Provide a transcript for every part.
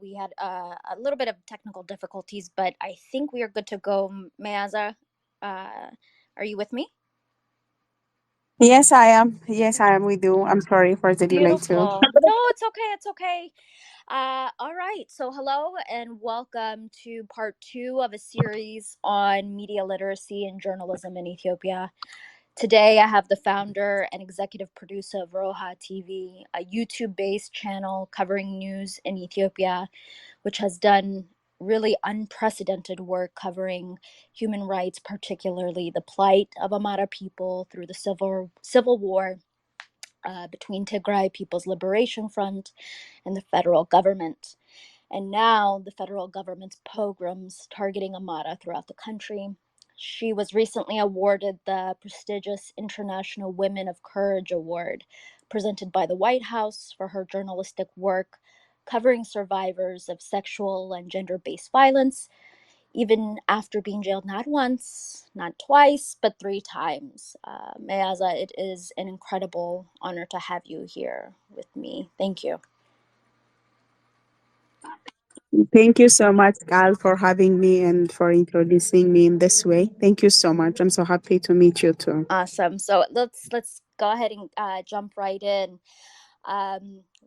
We had a little bit of technical difficulties, but I think we are good to go. Meaza, are you with me? Yes, I am. Yes, I am with you. I'm sorry for the delay too. Beautiful. No, it's okay. It's okay. All right. So, hello and welcome to part two of a series on media literacy and journalism in Ethiopia. Today, I have the founder and executive producer of Roha TV, a YouTube based channel covering news in Ethiopia, which has done really unprecedented work covering human rights, particularly the plight of Amhara people through the civil war between Tigray People's Liberation Front and the federal government. And now the federal government's pogroms targeting Amhara throughout the country. She was recently awarded the prestigious International Women of Courage Award, presented by the White House for her journalistic work covering survivors of sexual and gender based violence, even after being jailed not once, not twice, but three times. Meaza, it is an incredible honor to have you here with me. Thank you. Thank you so much, Gal, for having me and for introducing me in this way. Thank you so much. I'm so happy to meet you too. Awesome. So let's go ahead and jump right in.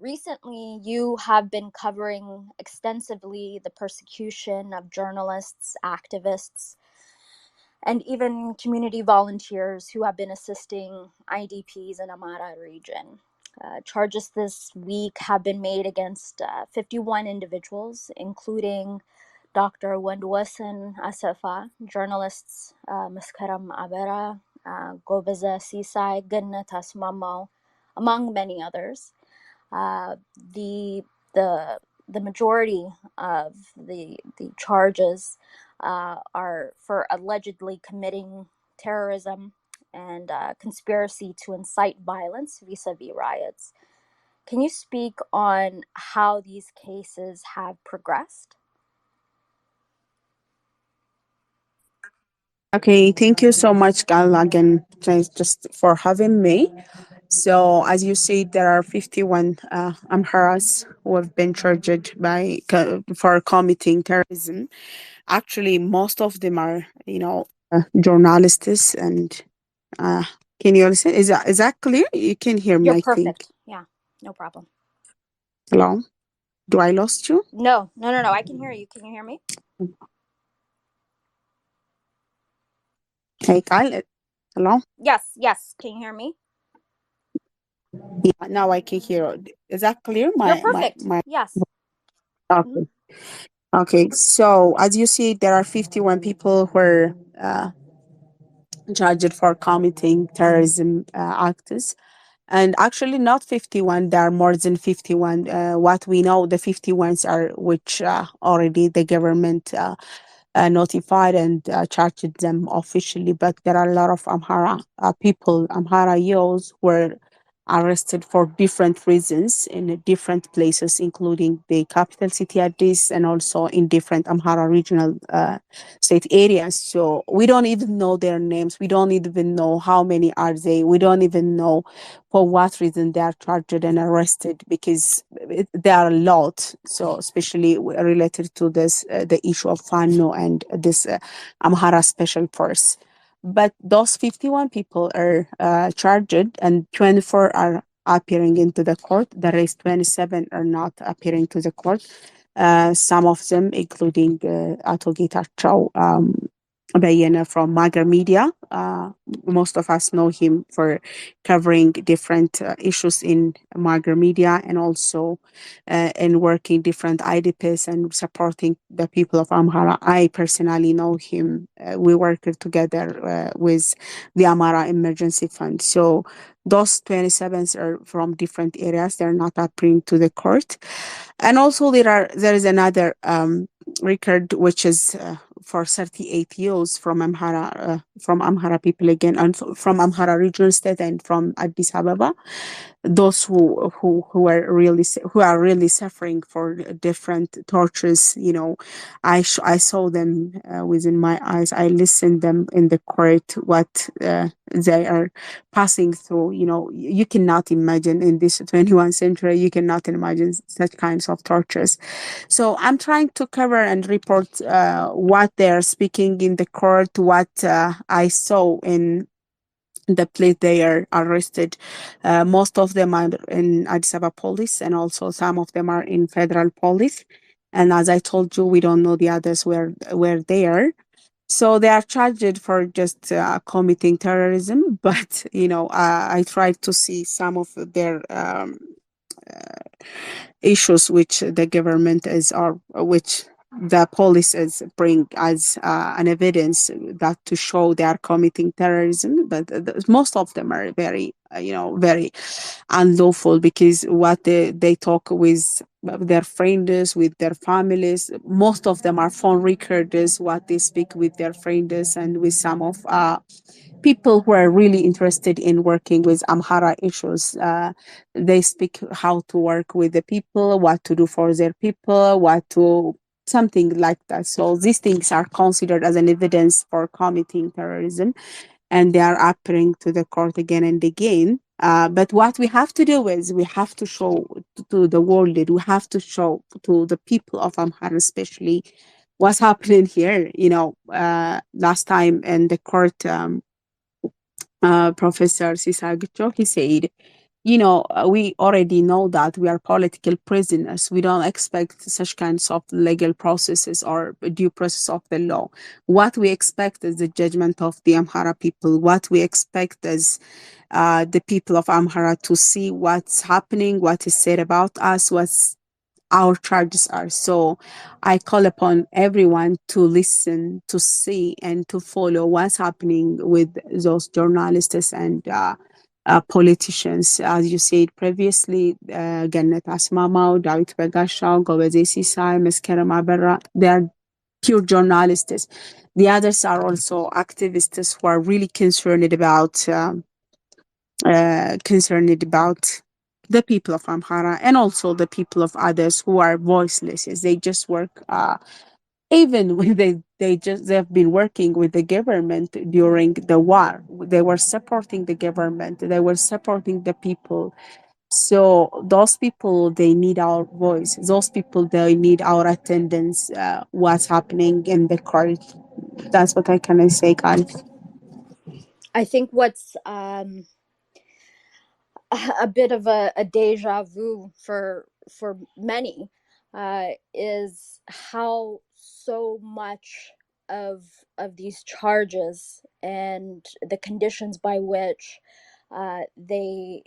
Recently, you have been covering extensively the persecution of journalists, activists, and even community volunteers who have been assisting IDPs in Amhara region. Charges this week have been made against 51 individuals, including Dr. Wendwasan Asafa, journalists Maskaram Abera, Gobiza Sisai, Ganna Tasmamo, among many others. Uh, the the the majority of the charges are for allegedly committing terrorism and conspiracy to incite violence vis-a-vis riots. Can you speak on how these cases have progressed? Okay, thank you so much, Gal, again, just for having me. So, as you said, there are 51 Amharas who have been charged for committing terrorism. Actually, most of them are, journalists and can you listen? Is that clear? You can hear me, You're I think. perfect. Yeah, no problem. Hello? Do I lost you? No. I can hear you. Can you hear me? Hey, Kyle. Hello? Yes. Can you hear me? Yeah, now I can hear. Is that clear? You're My perfect. my. Yes. Mhm. Okay. Okay. So as you see, there are 51 people who are charged for committing terrorism acts. And actually, not 51, there are more than 51. What we know, the 51s are which already the government notified and charged them officially. But there are a lot of Amhara people, Amhara youths, were arrested for different reasons in different places, including the capital city Addis and also in different Amhara regional state areas. So we don't even know their names. We don't even know how many are they. We don't even know for what reason they are charged and arrested because there are a lot. So especially related to this, the issue of Fano and this Amhara Special Force. But those 51 people are charged and 24 are appearing into the court. The rest 27 are not appearing to the court. Some of them, including Ato Getachew Bayena from Magar Media. Most of us know him for covering different issues in Magar Media and also in working different IDPs and supporting the people of Amhara. I personally know him. We worked together with the Amhara Emergency Fund. So those 27s are from different areas. They're not appearing to the court. And also there is another record which is for 38 years from Amhara people again, and from Amhara regional state and from Addis Ababa, those who are really who are really suffering for different tortures. I saw them within my eyes. I listened them in the court what they are passing through. You cannot imagine in this 21st century. You cannot imagine such kinds of tortures. So I'm trying to cover and report what they are speaking in the court, what I saw in the place they are arrested. Most of them are in Addis Ababa police, and also some of them are in federal police. And as I told you, we don't know the others where they are. So they are charged for just committing terrorism. But I tried to see some of their issues which the government is or which the police is bring as an evidence that to show they are committing terrorism. But most of them are very very unlawful, because what they talk with their friends, with their families. Most of them are phone recorders, what they speak with their friends and with some of people who are really interested in working with Amhara issues. They speak how to work with the people, what to do for their people, what to something like that. So these things are considered as an evidence for committing terrorism, and they are appearing to the court again and again. But what we have to do is we have to show to the world, we have to show to the people of Amhara, especially, what's happening here. Last time in the court, Professor Sisagicho, he said, we already know that we are political prisoners. We don't expect such kinds of legal processes or due process of the law. What we expect is the judgment of the Amhara people. What we expect is the people of Amhara to see what's happening, what is said about us, what's our charges are. So I call upon everyone to listen, to see, and to follow what's happening with those journalists and politicians. As you said previously, Gannet Asmamaw, David Begashaw, Gobeze Sisai, Meskerem Abera, they are pure journalists. The others are also activists who are really concerned about the people of Amhara, and also the people of others who are voiceless. Yes, they just work. Even when they've been working with the government during the war, they were supporting the government. They were supporting the people. So those people, they need our voice. Those people, they need our attendance. What's happening in the court? That's what I can say, guys. I think what's a bit of a deja vu for many is how so much of these charges and the conditions by which they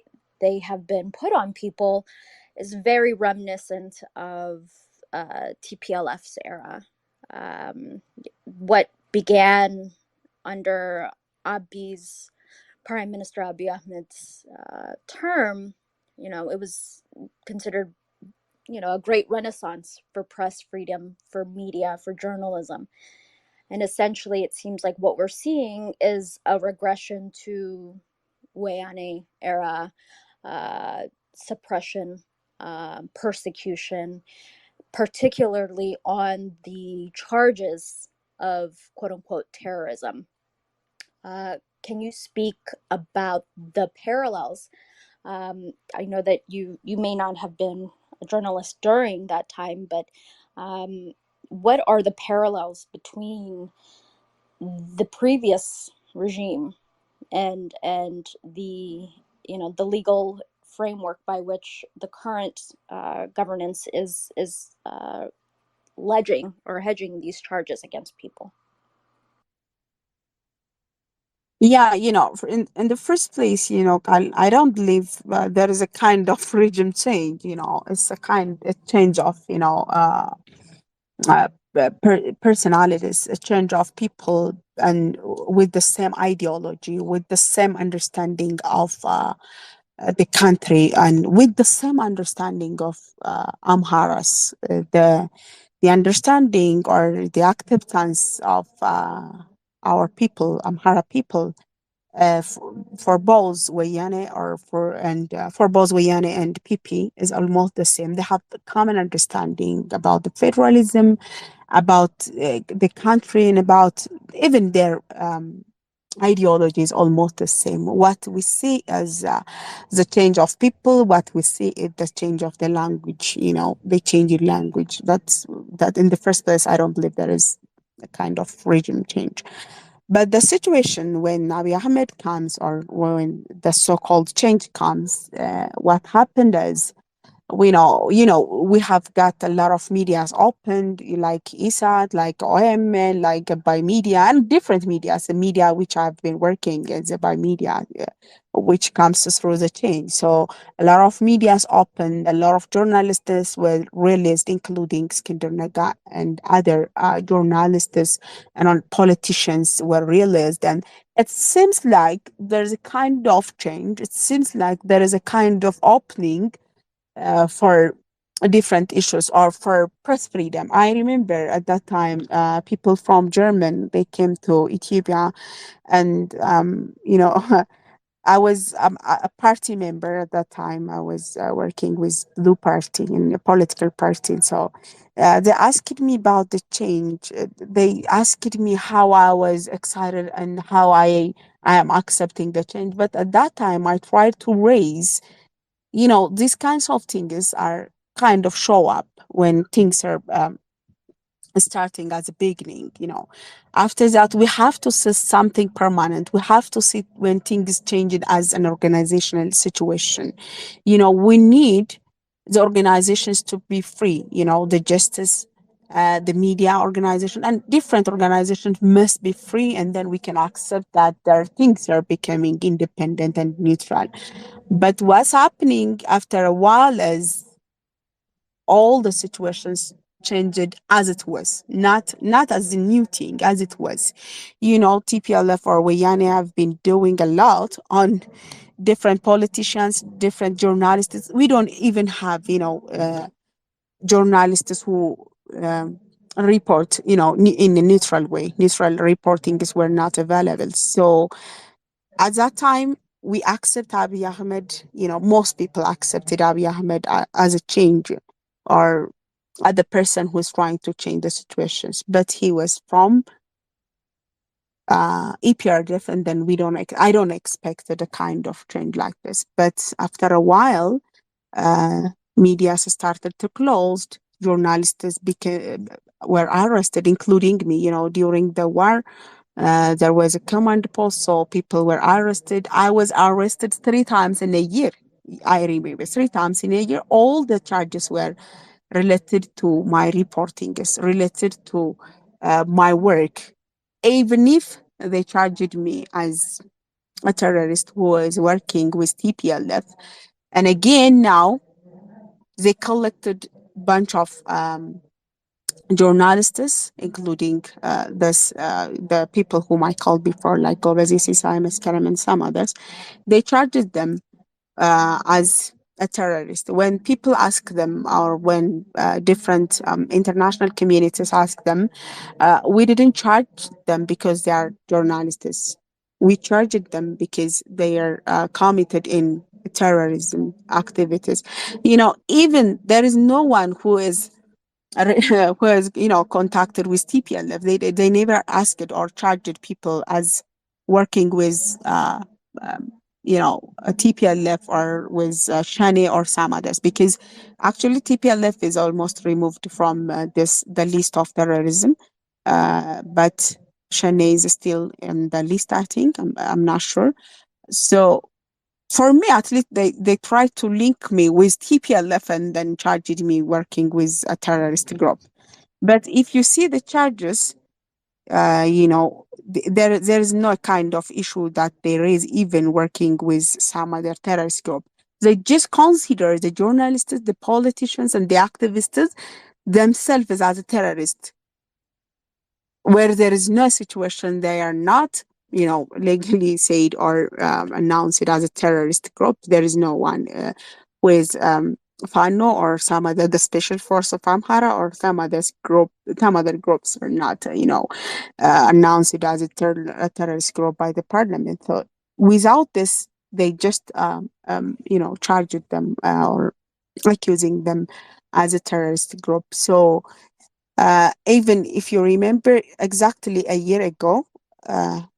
have been put on people is very reminiscent of TPLF's era. What began under Abi's Prime Minister Abiy Ahmed's term, it was considered, a great renaissance for press freedom, for media, for journalism. And essentially, it seems like what we're seeing is a regression to Wayane era suppression, persecution, particularly on the charges of quote unquote terrorism. Can you speak about the parallels? I know that you may not have been a journalist during that time, but um, what are the parallels between the previous regime and the the legal framework by which the current governance is ledging or hedging these charges against people? Yeah, in the first place, I don't believe there is a kind of regime change. It's a change of, personalities, a change of people, and with the same ideology, with the same understanding of the country, and with the same understanding of Amharas. the understanding or the acceptance of our people, Amhara people, for both Wayane or for both Wayane and PP is almost the same. They have the common understanding about the federalism, about the country, and about even their ideology is almost the same. What we see as the change of people, what we see is the change of the language. You know, they change the language. That in the first place, I don't believe there is a kind of regime change. But the situation when Abiy Ahmed comes, or when the so-called change comes, what happened is, we have got a lot of medias opened, like ISAT, like OMN, like by media and different medias. The media which I've been working is by media, which comes through the change. So a lot of medias opened, a lot of journalists were released, including Skinder Naga and other journalists and politicians were released. And it seems like there's a kind of change. It seems like there is a kind of opening for different issues or for press freedom. I remember at that time, people from German, they came to Ethiopia, and I was a party member at that time. I was working with Blue Party in a political party. So they asked me about the change. They asked me how I was excited and how I am accepting the change. But at that time, I tried to raise, these kinds of things are kind of show up when things are starting as a beginning. After that, we have to see something permanent. We have to see when things change it as an organizational situation. We need the organizations to be free. The justice, the media organization, and different organizations must be free, and then we can accept that their things are becoming independent and neutral. But what's happening after a while is all the situations changed as it was, not as a new thing, as it was. TPLF or Wayane have been doing a lot on different politicians, different journalists. We don't even have, journalists who report, in a neutral way. Neutral reporting is were not available. So at that time, we accept Abiy Ahmed, most people accepted Abiy Ahmed as a change, or as the person who's trying to change the situations. But he was from EPRDF, and then I don't expect a kind of change like this. But after a while, media started to close, journalists were arrested, including me, during the war. There was a command post, so people were arrested. I was arrested 3 times in a year. I remember 3 times in a year. All the charges were related to my reporting, is related to my work. Even if they charged me as a terrorist who was working with TPLF. And again, now they collected bunch of journalists, including the people whom I called before, like Gobezi Sisai, Karam, and some others. They charged them as a terrorist. When people ask them, or when different international communities ask them, we didn't charge them because they are journalists. We charged them because they are committed in terrorism activities. Even there is no one who is who has contacted with TPLF. They never asked or charged people as working with a TPLF or with Shani or some others, because actually TPLF is almost removed from the list of terrorism, but Shani is still in the list. I think I'm not sure. So for me, at least, they tried to link me with TPLF and then charged me working with a terrorist group. But if you see the charges, there is no kind of issue that they raise, even working with some other terrorist group. They just consider the journalists, the politicians, and the activists themselves as a terrorist, where there is no situation they are not, legally said or announced it as a terrorist group. There is no one who is Fano or some other the special force of Amhara or some other groups are not announced as a terrorist group by the parliament. So without this, they just charged them or accusing them as a terrorist group. So even if you remember exactly a year ago,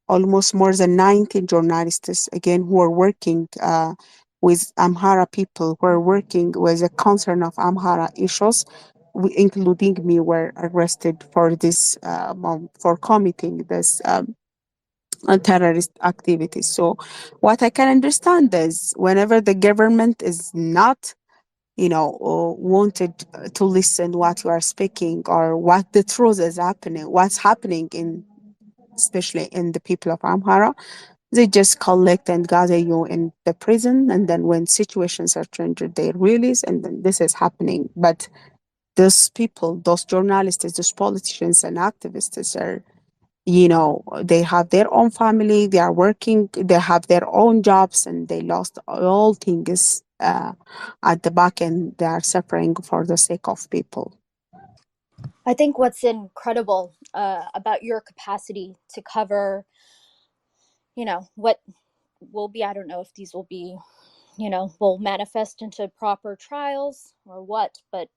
almost more than 90 journalists, again, who are working with Amhara people, who are working with the concern of Amhara issues, including me, were arrested for this, for committing this terrorist activities. So, what I can understand is whenever the government is not wanted to listen what you are speaking or what the truth is happening, what's happening in, especially in the people of Amhara, they just collect and gather you in the prison, and then when situations are changed, they release, and then this is happening. But those people, those journalists, those politicians and activists are, they have their own family, they are working, they have their own jobs, and they lost all things at the back end. They are suffering for the sake of people. I think what's incredible about your capacity to cover, what will be, I don't know if these will be, will manifest into proper trials or what, but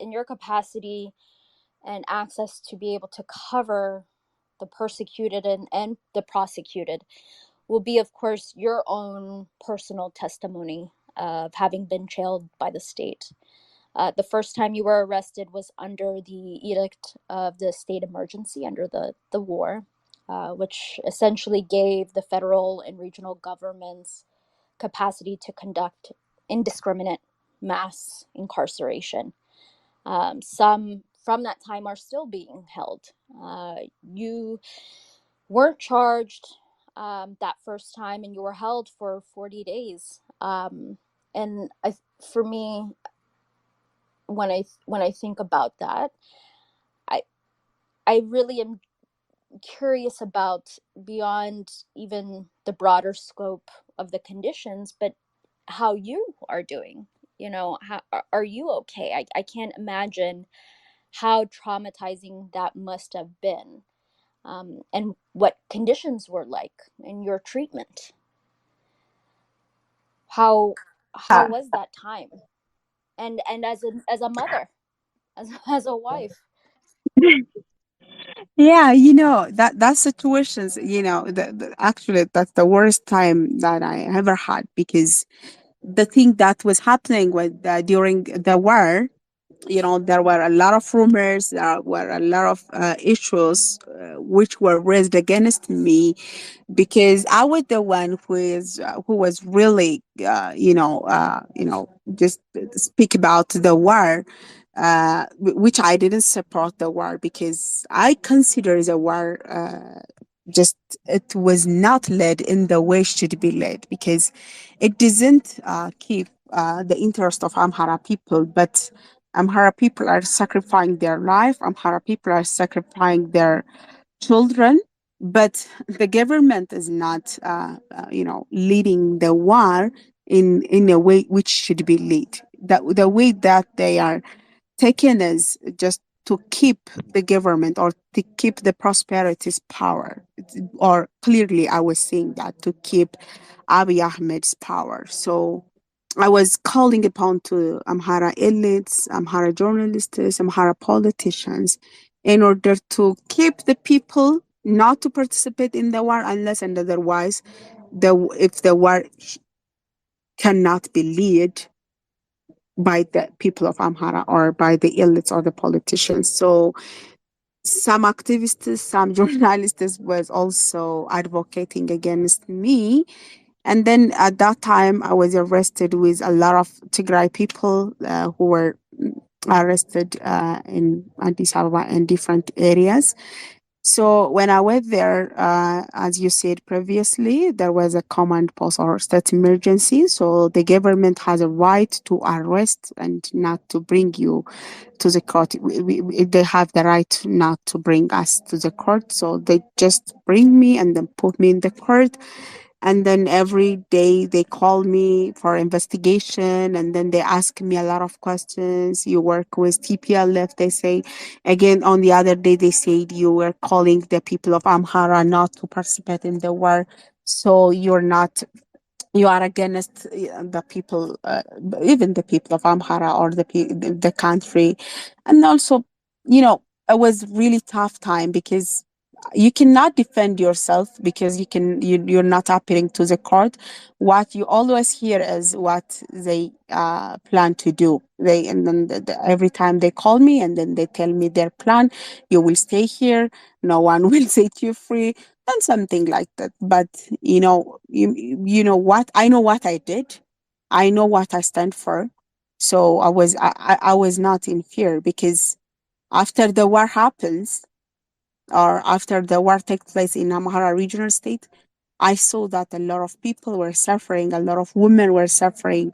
in your capacity and access to be able to cover the persecuted and the prosecuted will be, of course, your own personal testimony of having been jailed by the state. The first time you were arrested was under the edict of the state emergency under the war, which essentially gave the federal and regional governments capacity to conduct indiscriminate mass incarceration. Some from that time are still being held. You weren't charged that first time, and you were held for 40 days. And for me, when I think about that, I I really am curious about beyond even the broader scope of the conditions, but how you are doing. How are you okay? I can't imagine how traumatizing that must have been, and what conditions were like in your treatment. How Uh, was that time? And as a mother, as a wife. yeah, that situations, actually that's the worst time that I ever had, because the thing that was happening with during the war, there were a lot of rumors, there were a lot of issues which were raised against me, because I was the one who was really just speak about the war, which I didn't support the war, because I consider the war just it was not led in the way it should be led, because it doesn't keep the interest of Amhara people, but Amhara people are sacrificing their life. Amhara people are sacrificing their children, but the government is not, leading the war in a way which should be led. That the way that they are taken as just to keep the government or to keep the prosperity's power, or clearly I was saying that to keep Abiy Ahmed's power. So I was calling upon to Amhara elites, Amhara journalists, Amhara politicians, in order to keep the people not to participate in the war unless and otherwise, if the war cannot be led by the people of Amhara or by the elites or the politicians. So some activists, some journalists was also advocating against me. And then at that time, I was arrested with a lot of Tigray people who were arrested in Addis Ababa and different areas. So when I went there, as you said previously, there was a command post or state emergency. So the government has a right to arrest and not to bring you to the court. They have the right not to bring us to the court. So they just bring me and then put me in the court. And then every day they call me for investigation, and then they ask me a lot of questions. You work with TPLF, they say. Again, on the other day, they said you were calling the people of Amhara not to participate in the war. So you are against the people, even the people of Amhara or the country. And also, it was really tough time because you cannot defend yourself because you're not appealing to the court. What you always hear is what they plan to do. And then every time they call me and then they tell me their plan. You will stay here, no one will set you free, and something like that. But you know what, I know what I did, I know what I stand for. So I was not in fear, because after the war happens, or after the war takes place in Amhara regional state, I saw that a lot of people were suffering, a lot of women were suffering.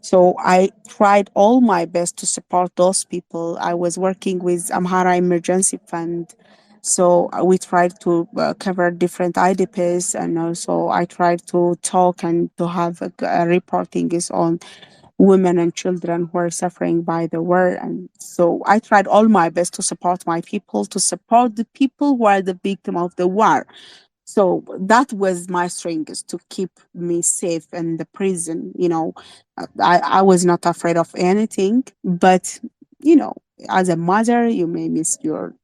So I tried all my best to support those people. I was working with Amhara Emergency Fund. So we tried to cover different IDPs, and also I tried to talk and to have a reporting is on women and children who are suffering by the war. And so I tried all my best to support my people, to support the people who are the victim of the war. So that was my strength, is to keep me safe in the prison. I was not afraid of anything, but you know, as a mother, you may miss your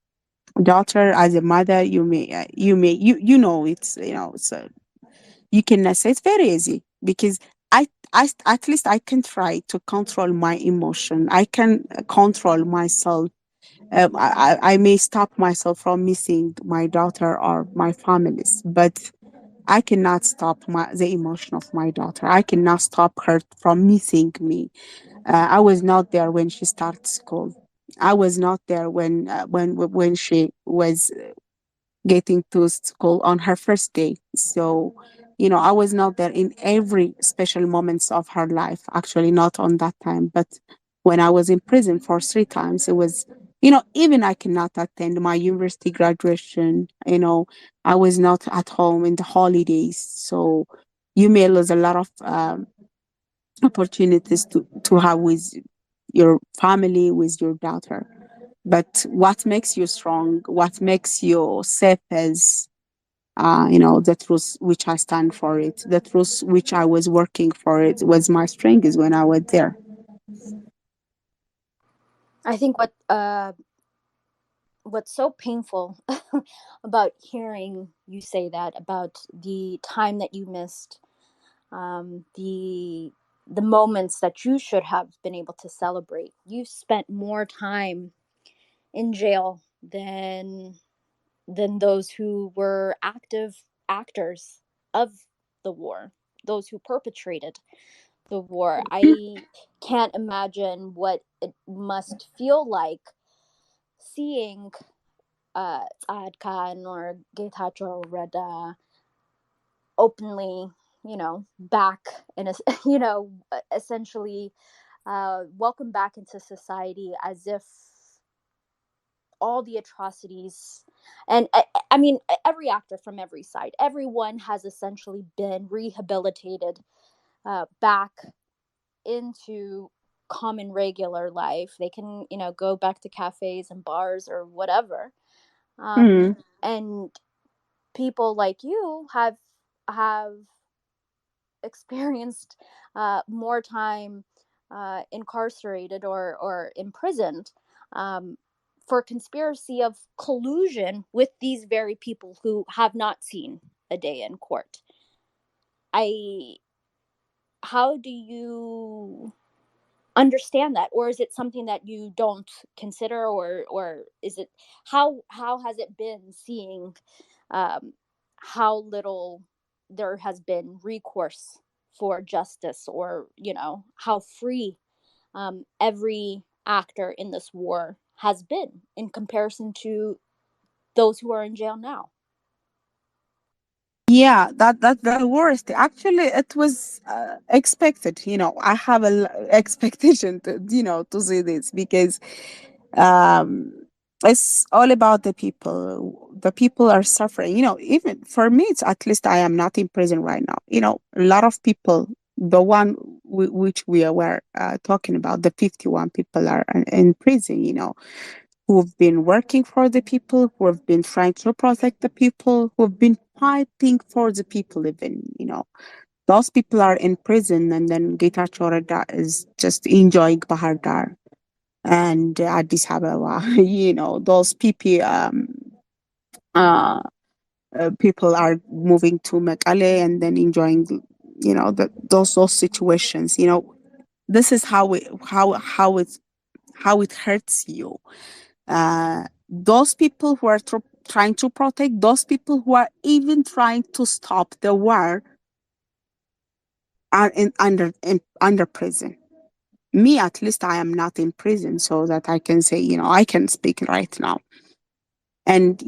daughter. As a mother, you know, you can say it's very easy, because at least I can try to control my emotion. I can control myself. I may stop myself from missing my daughter or my families, but I cannot stop the emotion of my daughter. I cannot stop her from missing me. I was not there when she started school. I was not there when she was getting to school on her first day. So, I was not there in every special moments of her life. Actually, not on that time, but when I was in prison for 3 times, it was, even I cannot attend my university graduation. I was not at home in the holidays. So, you may lose a lot of opportunities to have with your family, with your daughter. But what makes you strong, what makes you safe is, the truth which I stand for it, the truth which I was working for it was my strength is when I was there. I think what's so painful about hearing you say that about the time that you missed, the moments that you should have been able to celebrate. You spent more time in jail than those who were active actors of the war, those who perpetrated the war. I can't imagine what it must feel like seeing Saad Khan or Getachew Reda openly, back in a, essentially welcome back into society, as if all the atrocities, and I mean, every actor from every side, everyone has essentially been rehabilitated back into common regular life. They can, go back to cafes and bars or whatever. Mm. And people like you have experienced more time incarcerated or imprisoned, um, for conspiracy of collusion with these very people who have not seen a day in court. I How do you understand that, or is it something that you don't consider, or is it, how has it been seeing um, how little there has been recourse for justice, or how free every actor in this war has been in comparison to those who are in jail now? Yeah, that the worst. Actually, it was expected. I have expectation to see this, because um, It's all about the people. The people are suffering. Even for me, it's at least I am not in prison right now. A lot of people, the one which we were talking about, the 51 people are in prison, who've been working for the people, who have been trying to protect the people, who have been fighting for the people, even. Those people are in prison, and then Gita Chorada is just enjoying Bahar Dar and Addis Ababa. Those uh, people are moving to Mekelle and then enjoying, those situations. This is how it hurts you. Those people who are trying to protect, those people who are even trying to stop the war are under prison. Me, at least, I am not in prison, so that I can say, I can speak right now. And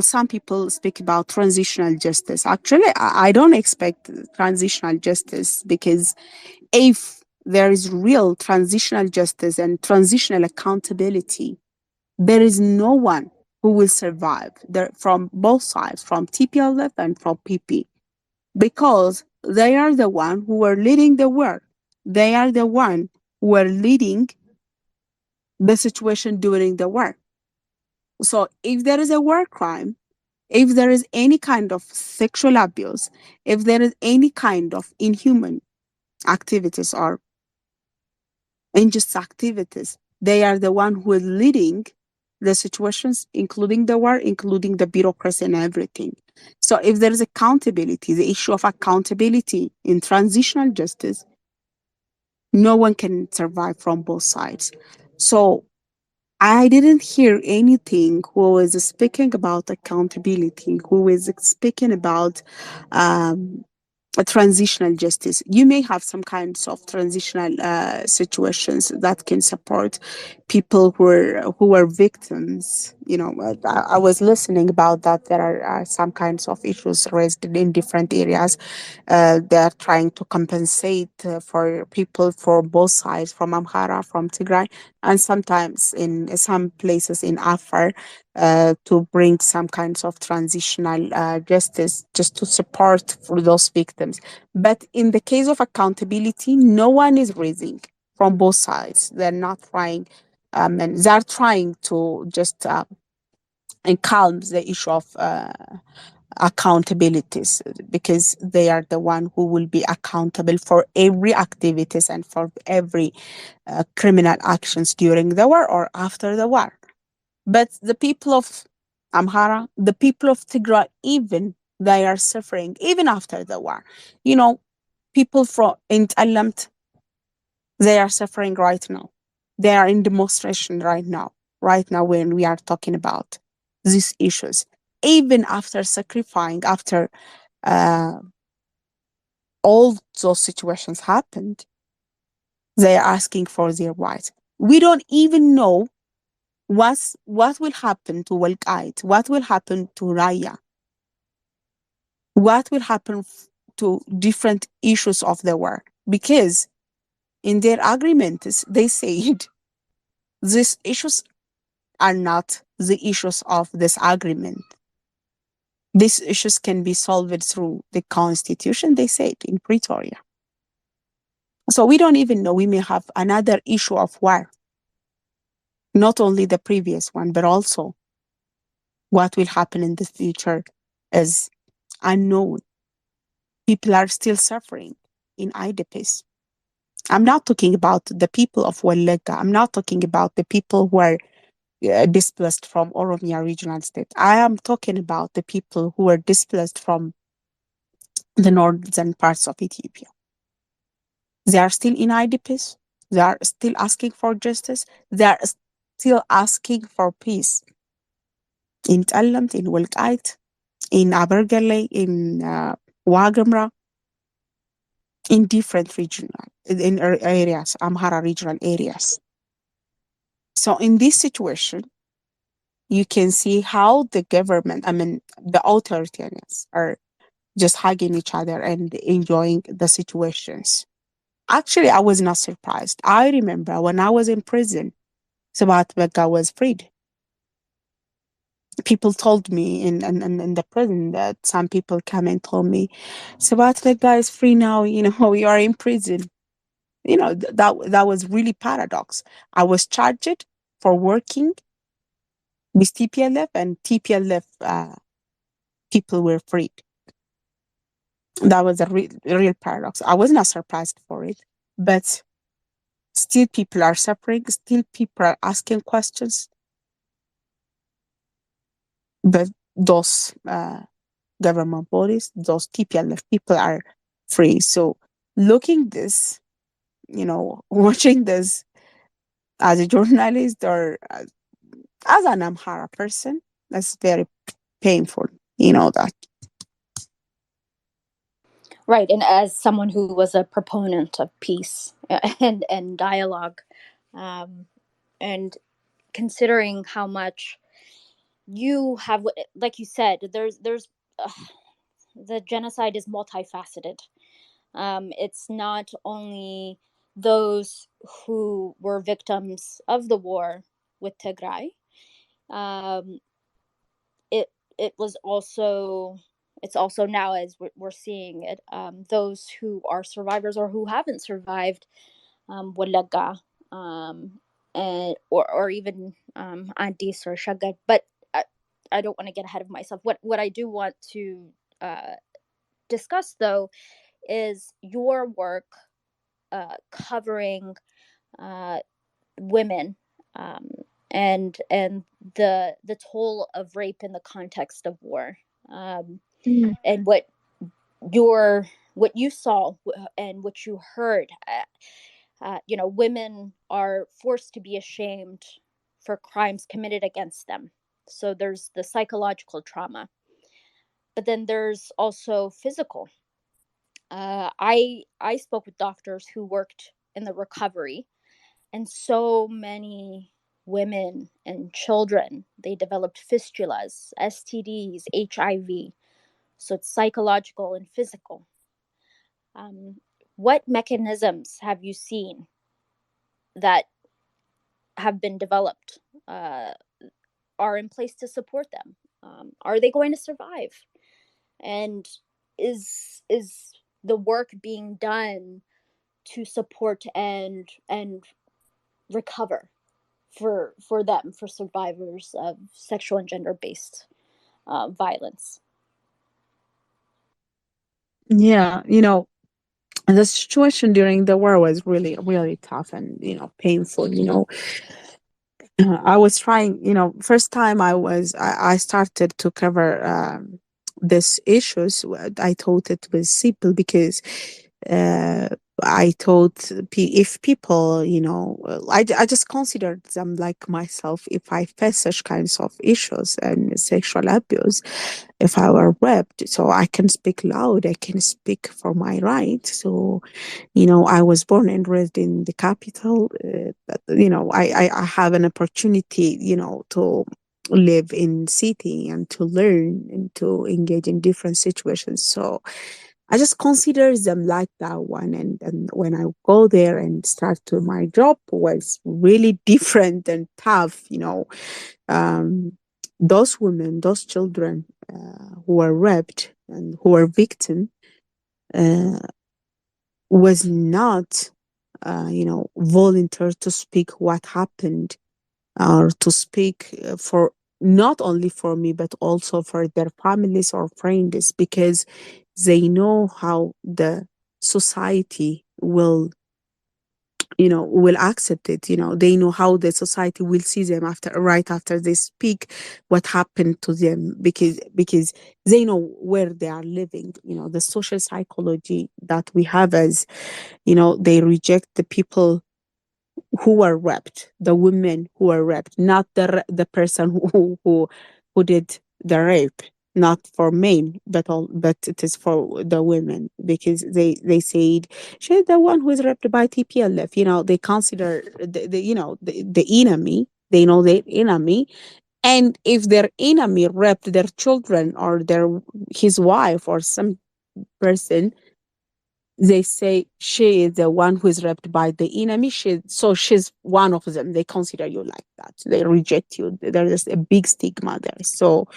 some people speak about transitional justice. Actually, I don't expect transitional justice, because if there is real transitional justice and transitional accountability, there is no one who will survive there, from both sides, from TPLF and from PP, because they are the one who are leading the war. They are the one who are leading the situation during the war. So if there is a war crime, if there is any kind of sexual abuse, if there is any kind of inhuman activities or unjust activities, they are the one who is leading the situations, including the war, including the bureaucracy and everything. So if there is accountability, the issue of accountability in transitional justice, no one can survive from both sides. So I didn't hear anything who is speaking about accountability, who is speaking about um, a transitional justice. You may have some kinds of transitional situations that can support people who are victims. I was listening about that. There are some kinds of issues raised in different areas. They are trying to compensate for people for both sides, from Amhara, from Tigray, and sometimes in some places in Afar, to bring some kinds of transitional justice, just to support for those victims. But in the case of accountability, no one is raising from both sides. They're not trying, and they're trying to just and calm the issue of accountabilities, because they are the one who will be accountable for every activities and for every criminal actions during the war or after the war. But the people of Amhara, the people of Tigray, even they are suffering even after the war. You know, people from in Alamt, they are suffering right now. They are in demonstration right now. Right now, when we are talking about these issues, even after sacrificing, after uh, all those situations happened, they are asking for their rights. We don't even know what will happen to Walqait, what will happen to Raya, what will happen to different issues of the war. Because in their agreements, they said these issues are not the issues of this agreement. These issues can be solved through the constitution, they said in Pretoria. So we don't even know. We may have another issue of war, not only the previous one, but also what will happen in the future is unknown. People are still suffering in IDPs. I'm not talking about the people of Walega. I'm not talking about the people who are displaced from Oromia regional state. I am talking about the people who are displaced from the northern parts of Ethiopia. They are still in IDPs. They are still asking for justice. They are still asking for peace in Tallamt, in Walqait, in Abergele, in Wagamra, in different regional in areas, Amhara regional areas. So in this situation, you can see how the government, I mean, the authoritarians are just hugging each other and enjoying the situations. Actually, I was not surprised. I remember when I was in prison, Sabat Begga was freed. people told me in the prison that some people come and told me, Sabat, that guy is free now, you are in prison. That was really paradox. I was charged for working with TPLF, and TPLF people were freed. That was a real paradox. I was not surprised for it, but still people are suffering, still people are asking questions, but those government bodies, those TPLF people are free. So looking this, watching this as a journalist or as an Amhara person, that's very painful. You know that. Right, and as someone who was a proponent of peace and dialogue, um, and considering how much you have, like you said, there's the genocide is multifaceted. It's not only those who were victims of the war with Tigray. Um, it it was also it's also now, as we're seeing it, those who are survivors or who haven't survived Walaga, and or even Addis or Shagat. But I don't want to get ahead of myself. What I do want to uh, discuss, though, is your work covering uh, women, um, and the toll of rape in the context of war, Mm. and what you saw and what you heard. Women are forced to be ashamed for crimes committed against them. So there's the psychological trauma, but then there's also physical. I spoke with doctors who worked in the recovery, and so many women and children, they developed fistulas, STDs, HIV. So it's psychological and physical. Um, what mechanisms have you seen that have been developed, uh, are in place to support them? Are they going to survive? And is the work being done to support and recover for them, for survivors of sexual and gender based violence? Yeah, the situation during the war was really, really tough and painful. I was trying, first time I started to cover this issues. I thought it was simple because uh, I thought if people, I just considered them like myself. If I face such kinds of issues and sexual abuse, if I were raped, so I can speak loud, I can speak for my right. So I was born and raised in the capital. I have an opportunity, to live in city and to learn and to engage in different situations. So I just consider them like that one. And when I go there and start to my job was really different and tough, um, those women, those children who were raped and who were victim, uh, was not, volunteer to speak what happened or to speak for not only for me but also for their families or friends because they know how the society will accept it. They know how the society will see them after, right after they speak what happened to them, because they know where they are living. The social psychology that we have as, they reject the people who were raped, the women who were raped, not the person who did the rape, not for men, but it is for the women because they said she's the one who is raped by TPLF. They consider the enemy. They know their enemy, and if their enemy raped their children or his wife or some person, They say she is the one who is raped by the enemy. So she's one of them. They consider you like that. They reject you. There is a big stigma there. So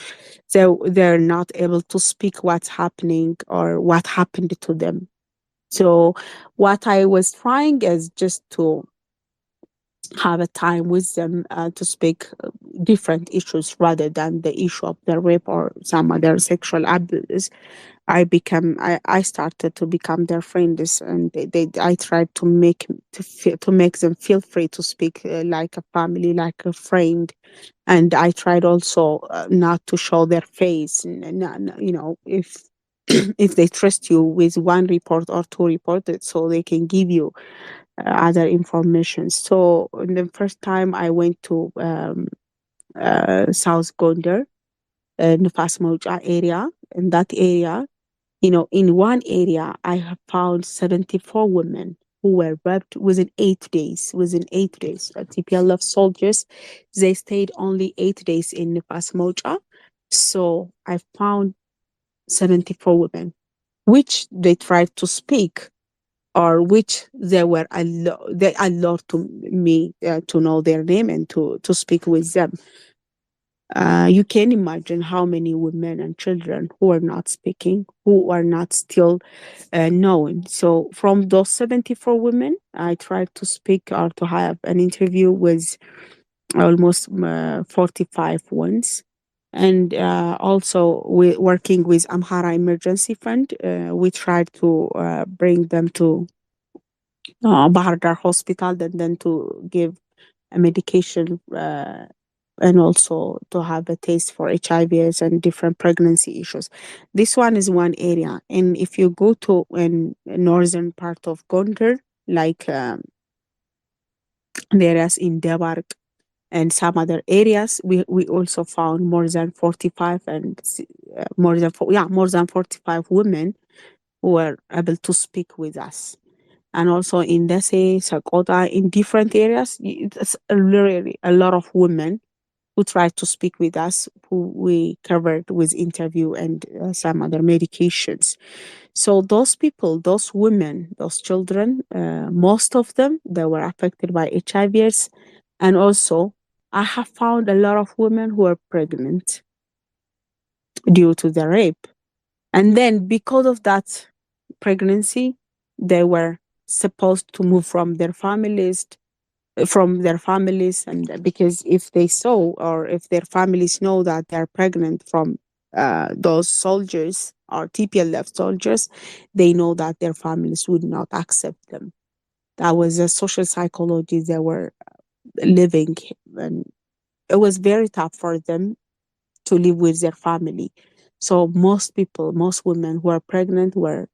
they're not able to speak what's happening or what happened to them. So what I was trying is just to have a time with them to speak different issues rather than the issue of the rape or some other sexual abuse. I started to become their friends, and I tried to to make them feel free to speak like a family, like a friend. And I tried also not to show their face, if if they trust you with one report or two reports, so they can give you other information. So the first time I went to South Gondar, Nufas Mauja area. In that area, in one area, I have found 74 women who were raped within 8 days. Within 8 days, TPLF soldiers, they stayed only 8 days in Nufas Mauja. So I found 74 women, which they tried to speak, or which they allowed to me to know their name and to speak with them. You can imagine how many women and children who are not speaking, who are not still known. So from those 74 women, I tried to speak or to have an interview with almost 45 ones. And also working with Amhara Emergency Fund, we tried to bring them to Bahar Dar Hospital, and then to give a medication and also to have a taste for HIV/AIDS and different pregnancy issues. This one is one area. And if you go to in northern part of Gondar, like the areas in Debark and some other areas, we also found more than 45 and more than 45 women who were able to speak with us. And also in Desi, Sakota, in different areas, it's literally a lot of women who tried to speak with us, who we covered with interview and some other medications. So those people, those women, those children, most of them, they were affected by HIVs. And also, I have found a lot of women who are pregnant due to the rape. And then because of that pregnancy, they were supposed to move from their families, and because if they saw, or if their families know that they're pregnant from those soldiers or TPLF soldiers, they know that their families would not accept them. That was a social psychology they were living, and it was very tough for them to live with their family. So most women who are pregnant were,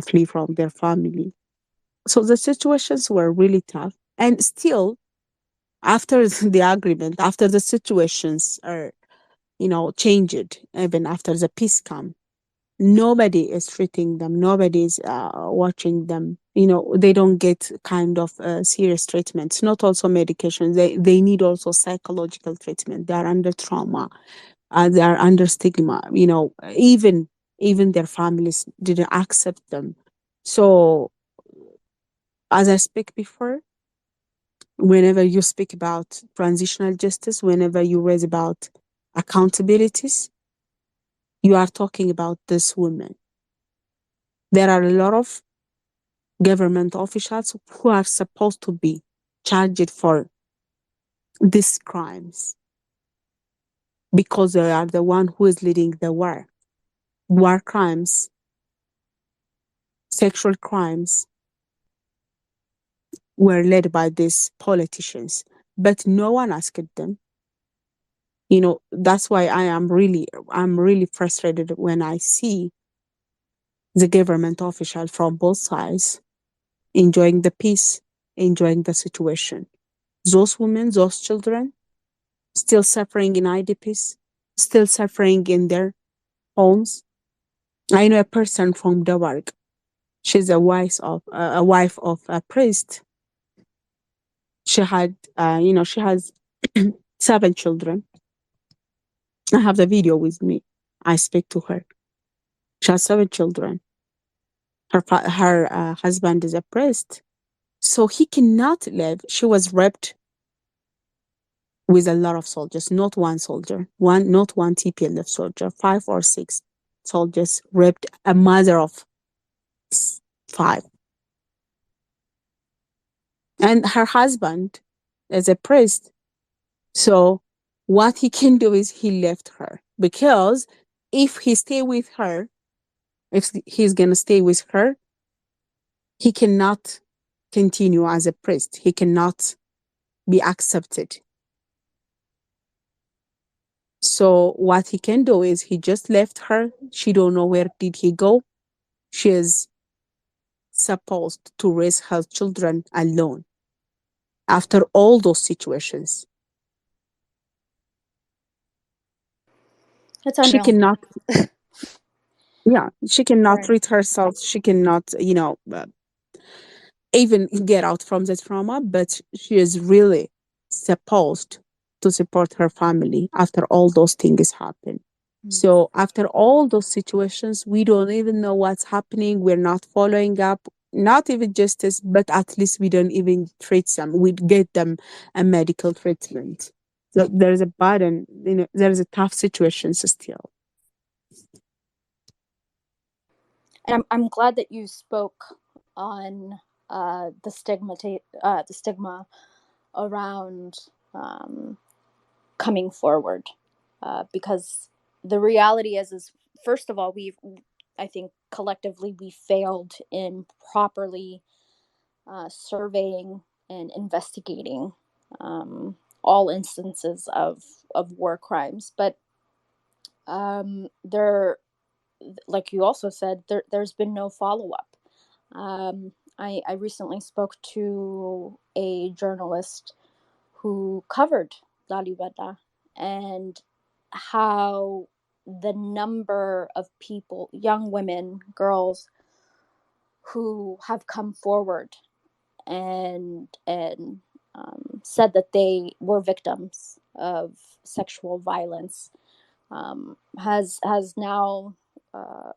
flee from their family. So the situations were really tough, and still after the agreement, after the situations are, changed, even after the peace come, nobody is treating them, nobody is watching them. They don't get kind of serious treatments, not also medication. They need also psychological treatment. They are under trauma, they are under stigma. Even their families didn't accept them. So as I speak before, whenever you speak about transitional justice, whenever you raise about accountabilities, you are talking about this woman. There are a lot of government officials who are supposed to be charged for these crimes, because they are the one who is leading the war. War crimes, sexual crimes were led by these politicians, but no one asked them. That's why I'm really frustrated when I see the government official from both sides enjoying the peace, enjoying the situation. Those women, those children, still suffering in IDPs, still suffering in their homes. I know a person from Dawarg. She's a wife of a priest. She has 7 children. I have the video with me. I speak to her. She has 7 children. Her husband is a priest, so he cannot live. She was raped with a lot of soldiers, not one soldier, not one TPLF soldier, 5 or 6 soldiers raped a mother of 5. And her husband is a priest. So what he can do is he left her, because if he stay with her, if he's gonna stay with her, he cannot continue as a priest. He cannot be accepted. So what he can do is he just left her. She don't know where did he go. She is supposed to raise her children alone after all those situations. It's She unreal. cannot, yeah, she cannot Right. treat herself. She cannot, even get out from the trauma, but she is really supposed to support her family after all those things happen. Mm. So after all those situations, we don't even know what's happening. We're not following up, not even justice, but at least we don't even treat them. We get them a medical treatment. So there's a burden, there's a tough situation still. And I'm glad that you spoke on the stigma around um, coming forward, because the reality is first of all, I think collectively we failed in properly surveying and investigating all instances of war crimes. But there, like you also said, there's been no follow up. I recently spoke to a journalist who covered Lalibela, and how the number of people, young women, girls, who have come forward and said that they were victims of sexual violence, has now,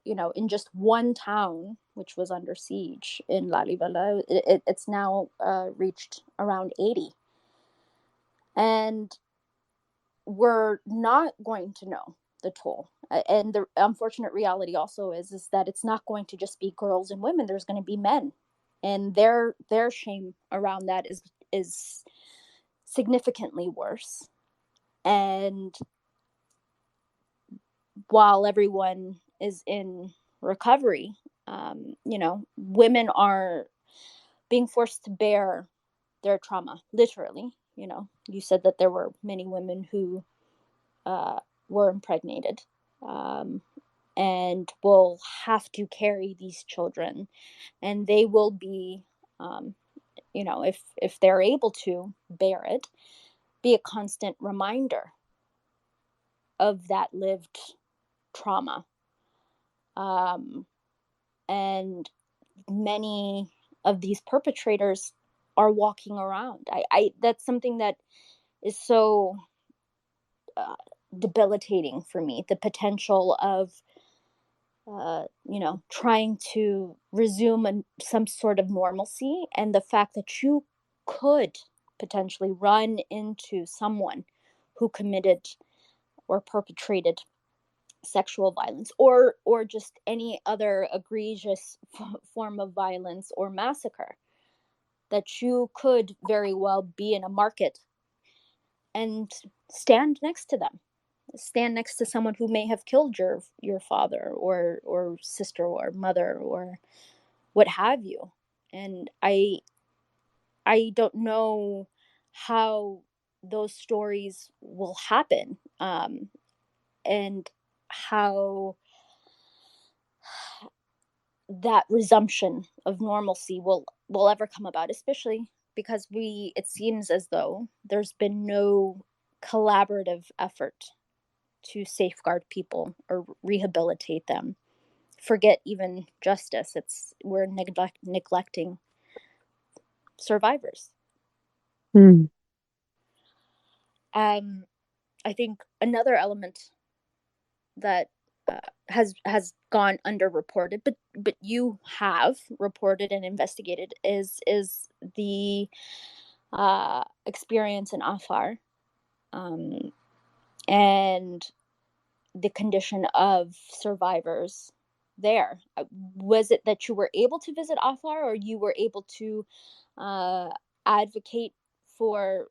in just one town, which was under siege in Lalibela, it's now reached around 80. And we're not going to know the toll. And the unfortunate reality also is that it's not going to just be girls and women. There's going to be men, and their shame around that is significantly worse. And while everyone is in recovery, women are being forced to bear their trauma, literally. You said that there were many women who uh, were impregnated, um, and will have to carry these children, and they will be, um, if they're able to bear it, be a constant reminder of that lived trauma. um, and many of these perpetrators are walking around. I That's something that is so uh, debilitating for me, the potential of trying to resume some sort of normalcy, and the fact that you could potentially run into someone who committed or perpetrated sexual violence, or just any other egregious form of violence or massacre, that you could very well be in a market and stand next to them, stand next to someone who may have killed your father or sister or mother or what have you. And I don't know how those stories will happen, and how that resumption of normalcy will ever come about, especially because it seems as though there's been no collaborative effort to safeguard people or rehabilitate them. Forget even justice, it's we're neglecting survivors. Mm. um I think another element that has gone underreported, but you have reported and investigated is the experience in Afar, um, and the condition of survivors there. Was it that you were able to visit Afar, or you were able to uh, advocate for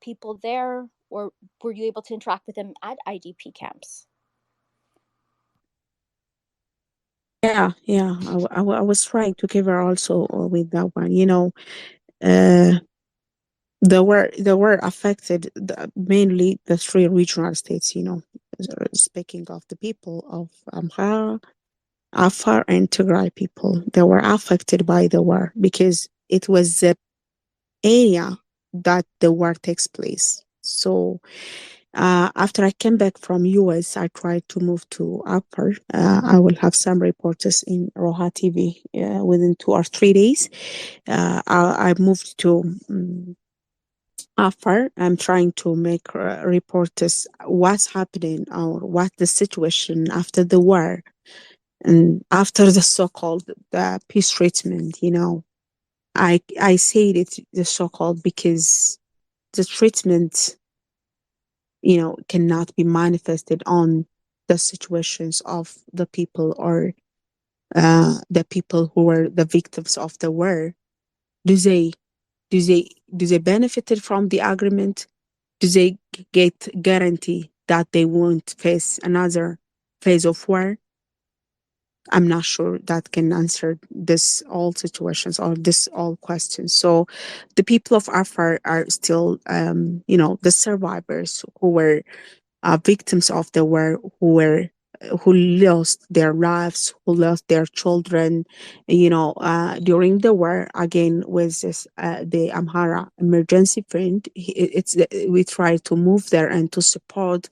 people there, or were you able to interact with them at IDP camps? Yeah, yeah. I was trying to cover also with that one. Uh, they were affected mainly the three regional states. Speaking of the people of Amhara, Afar, and Tigray people, they were affected by the war because it was the area that the war takes place. So after I came back from US, I tried to move to Upper. I will have some reporters in Roha TV within 2 or 3 days. I moved to Upper. I'm trying to make reporters what's happening or what the situation after the war and after the so-called peace treatment. I say it the so-called because the treatment cannot be manifested on the situations of the people or the people who were the victims of the war. Do they do they benefited from the agreement? Do they get guarantee that they won't face another phase of war? I'm not sure that can answer this all situations or this all questions. So the people of Afar are still, the survivors who were victims of the war, who lost their lives, who lost their children, during the war. Again, with this, the Amhara Emergency Fund, we try to move there and to support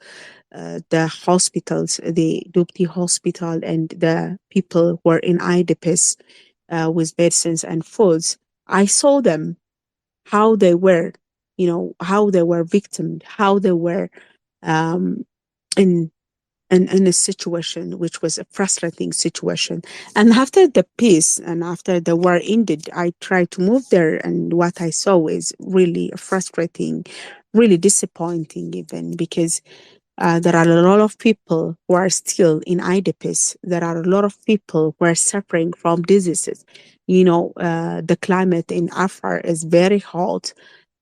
the hospitals, the Dupti Hospital, and the people who are in IDPs with medicines and foods. I saw them how they were, how they were victims, how they were um, in in a situation which was a frustrating situation. And after the peace and after the war ended, I tried to move there, and what I saw is really frustrating, really disappointing, even because there are a lot of people who are still in IDPs. There are a lot of people who are suffering from diseases. The climate in Afar is very hot,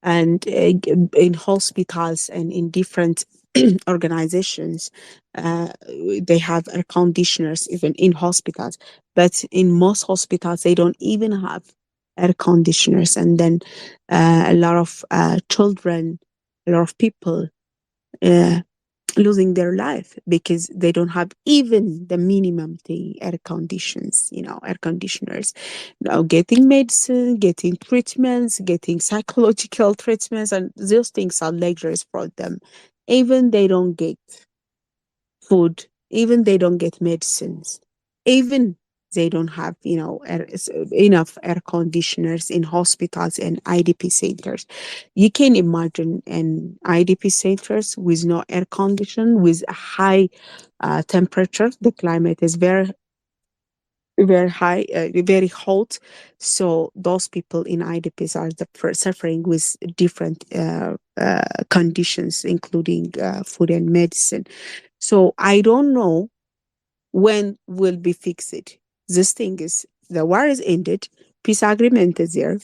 and in hospitals and in different organizations, uh, they have air conditioners even in hospitals. But in most hospitals, they don't even have air conditioners. And then a lot of children, a lot of people. Uh, Losing their life because they don't have even the minimum thing, air conditioners. Now getting medicine, getting treatments, getting psychological treatments, and those things are luxuries for them. Even they don't get food, even they don't get medicines, even they don't have enough air conditioners in hospitals and IDP centers. You can imagine in IDP centers with no air condition, with a high temperature. The climate is very high, very hot. So those people in IDPs are suffering with different conditions, including food and medicine. So I don't know when will be fixed. This thing is the war is ended, peace agreement is there,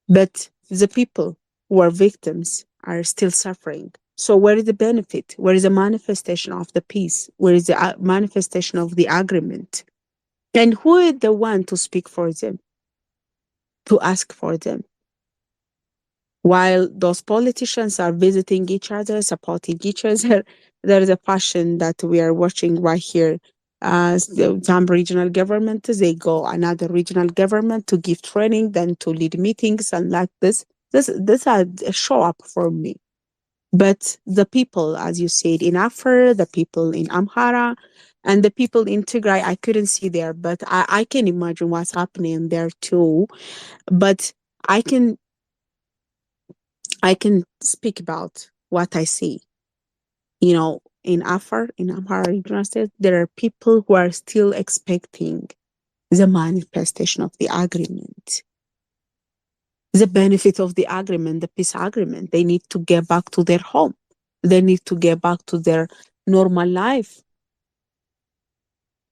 but the people who are victims are still suffering. So where is the benefit? Where is the manifestation of the peace? Where is the manifestation of the agreement? And who is the one to speak for them, to ask for them? While those politicians are visiting each other, supporting each other, there is a passion that we are watching right here. Some regional government, they go another regional government to give training, then to lead meetings and like this. This are a show up for me. But the people, as you said, in Afar, the people in Amhara, and the people in Tigray, I couldn't see there, but I can imagine what's happening there too. But I can I can speak about what I see. in Afar, in Amhara Genocide, there are people who are still expecting the manifestation of the agreement, the benefit of the agreement, the peace agreement. They need to get back to their home. They need to get back to their normal life.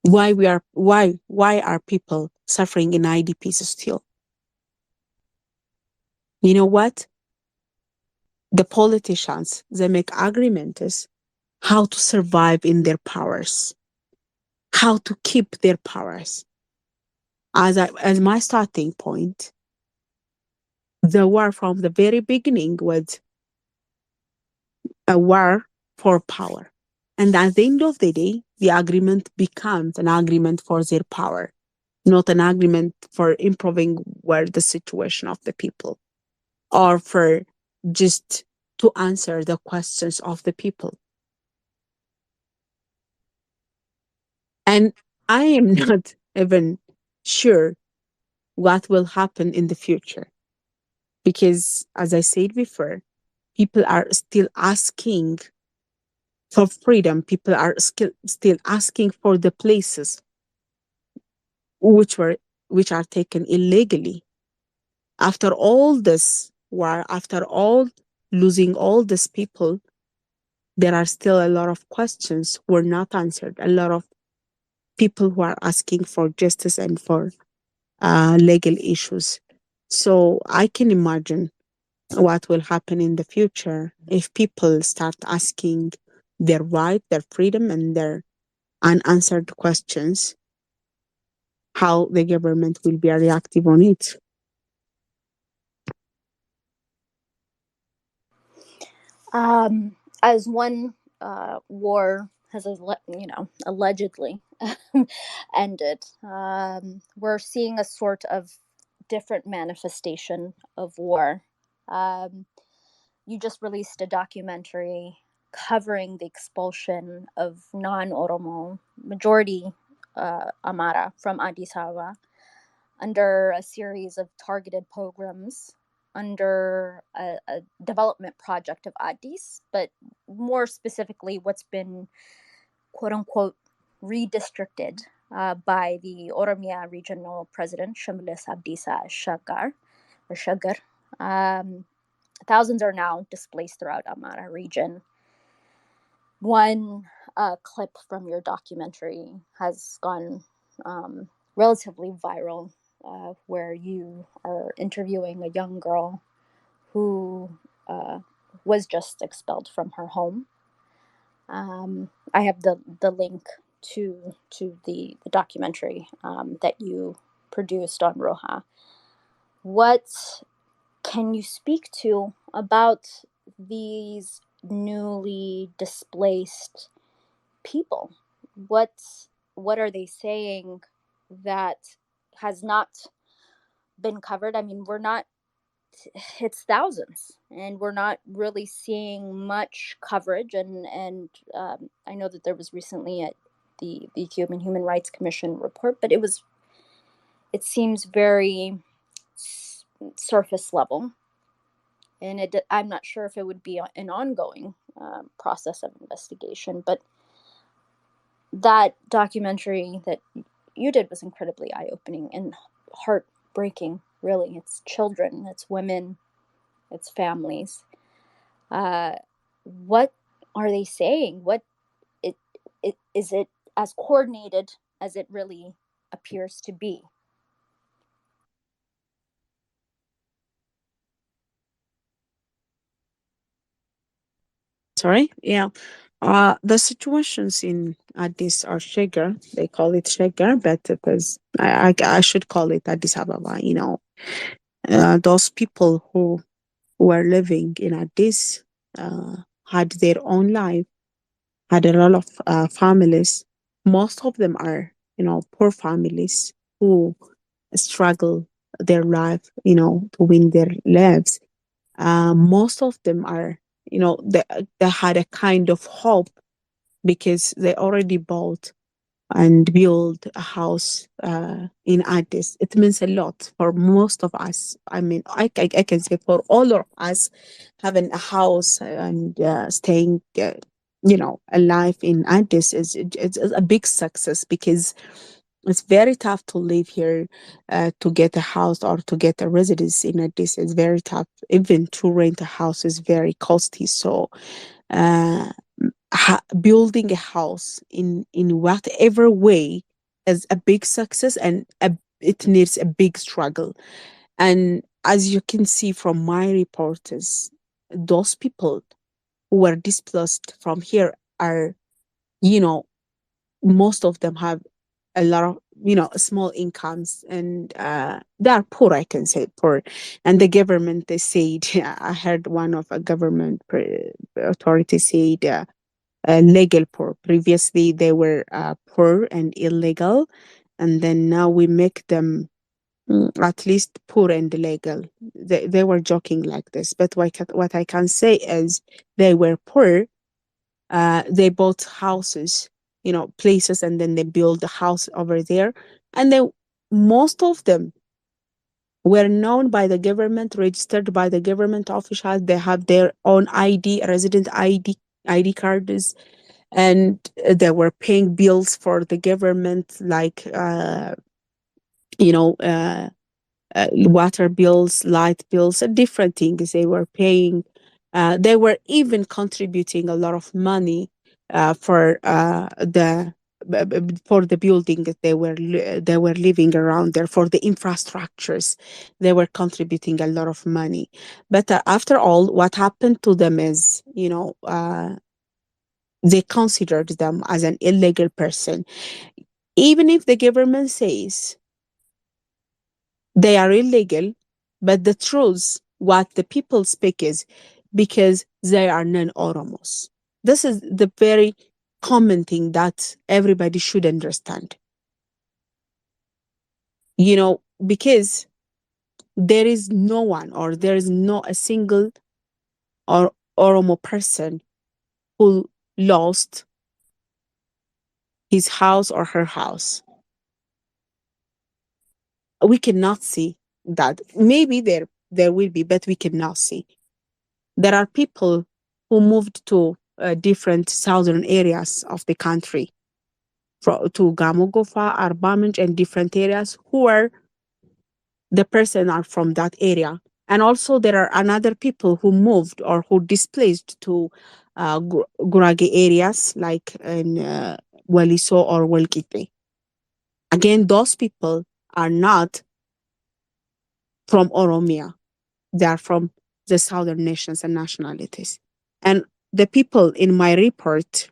Why are people suffering in IDPs still? You know what? The politicians, they make agreements how to survive in their powers, how to keep their powers. As my starting point, the war from the very beginning was a war for power. And at the end of the day, the agreement becomes an agreement for their power, not an agreement for improving where the situation of the people or for just to answer the questions of the people. And I am not even sure what will happen in the future because, as I said before, people are still asking for freedom. People are still asking for the places which were which are taken illegally. After all this war, after all losing all these people, there are still a lot of questions were not answered. A lot of people who are asking for justice and for legal issues. So I can imagine what will happen in the future if people start asking their right, their freedom, and their unanswered questions, how the government will be reactive on it. As one war has, allegedly ended, we're seeing a sort of different manifestation of war. Um, you just released a documentary covering the expulsion of non-Oromo majority Amara from Addis Ababa under a series of targeted programs under a development project of Addis, but more specifically, what's been quote unquote redistricted by the Oromia regional president, Shamilis Abdisa Shagar, or Shagar. Um, Thousands are now displaced throughout Amara region. One clip from your documentary has gone relatively viral, where you are interviewing a young girl who uh, was just expelled from her home. I have the link to the documentary that you produced on Roja. What can you speak to about these newly displaced people? What what are they saying that has not been covered? I mean, we're not it's thousands, and we're not really seeing much coverage. And I know that there was recently the Ethiopian Human Rights Commission report, but it seems very surface level, and I'm not sure if it would be an ongoing process of investigation. But that documentary that you did was incredibly eye-opening and heartbreaking. Really, it's children, it's women, it's families. Uh, what are they saying? It, it is it as coordinated as it really appears to be? Sorry? Yeah. The situations in Addis are Sheger. They call it Sheger, but because I should call it Addis Ababa, those people who were living in Addis uh, had their own life, had a lot of families. Most of them are, poor families who struggle their life, to win their lives. Most of them are, they had a kind of hope because they already bought and built a house in Addis. It means a lot for most of us. I mean, I can say for all of us, having a house and staying. a life in Addis it's a big success because it's very tough to live here, to get a house or to get a residence in Addis. It's very tough. Even to rent a house is very costly. So, uh, building a house in whatever way is a big success, and it needs a big struggle. And as you can see from my reports, those people who were displaced from here are, you know, most of them have a lot of, small incomes, and they are poor, I can say poor. And the government, they said, I heard one of a government authority said, legal poor. Previously, they were poor and illegal, and then now we make them at least poor and legal. They were joking like this, but what I can say is they were poor. They bought houses, places, and then they build a house over there. And then most of them were known by the government, registered by the government officials. They have their own ID, resident ID cards, and they were paying bills for the government, like you know. Water bills, light bills, different things they were paying. They were even contributing a lot of money for for the building that they were living around there, for the infrastructures. They were contributing a lot of money. But after all, what happened to them is, they considered them as an illegal person, even if the government says they are illegal. But the truth, what the people speak is because they are non Oromos. This is the very common thing that everybody should understand. Because there is no one, or there is no a single or Oromo person who lost his house or her house. We cannot see that. Maybe there will be, but we cannot see. There are people who moved to different southern areas of the country, to Gamogofa, Arbaminch, and different areas, who are the person are from that area. And also there are another people who moved or who displaced to Gurage areas, like in Waliso or Welkite. Again, those people are not from Oromia. They are from the southern nations and nationalities. And the people in my report,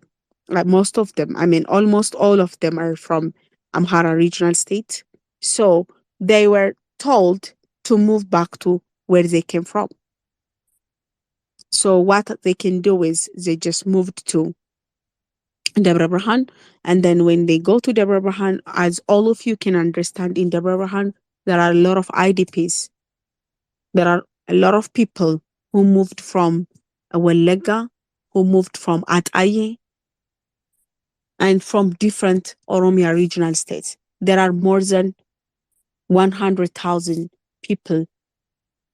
most of them, I mean, almost all of them are from Amhara regional state. So they were told to move back to where they came from. So what they can do is they just moved to Debra Burhan. And then when they go to Debra Burhan, as all of you can understand, in Debra Burhan, there are a lot of IDPs. There are a lot of people who moved from Welega, who moved from Ataye, and from different Oromia regional states. There are more than 100,000 people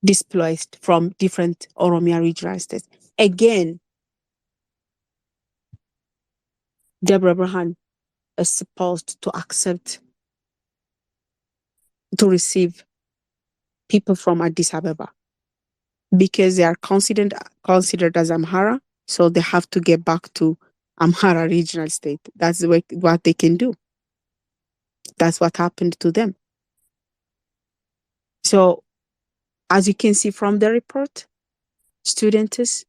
displaced from different Oromia regional states. Again, Deborah Burhan is supposed to accept, to receive people from Addis Ababa because they are considered as Amhara, so they have to get back to Amhara regional state. That's what they can do. That's what happened to them. So, as you can see from the report, students,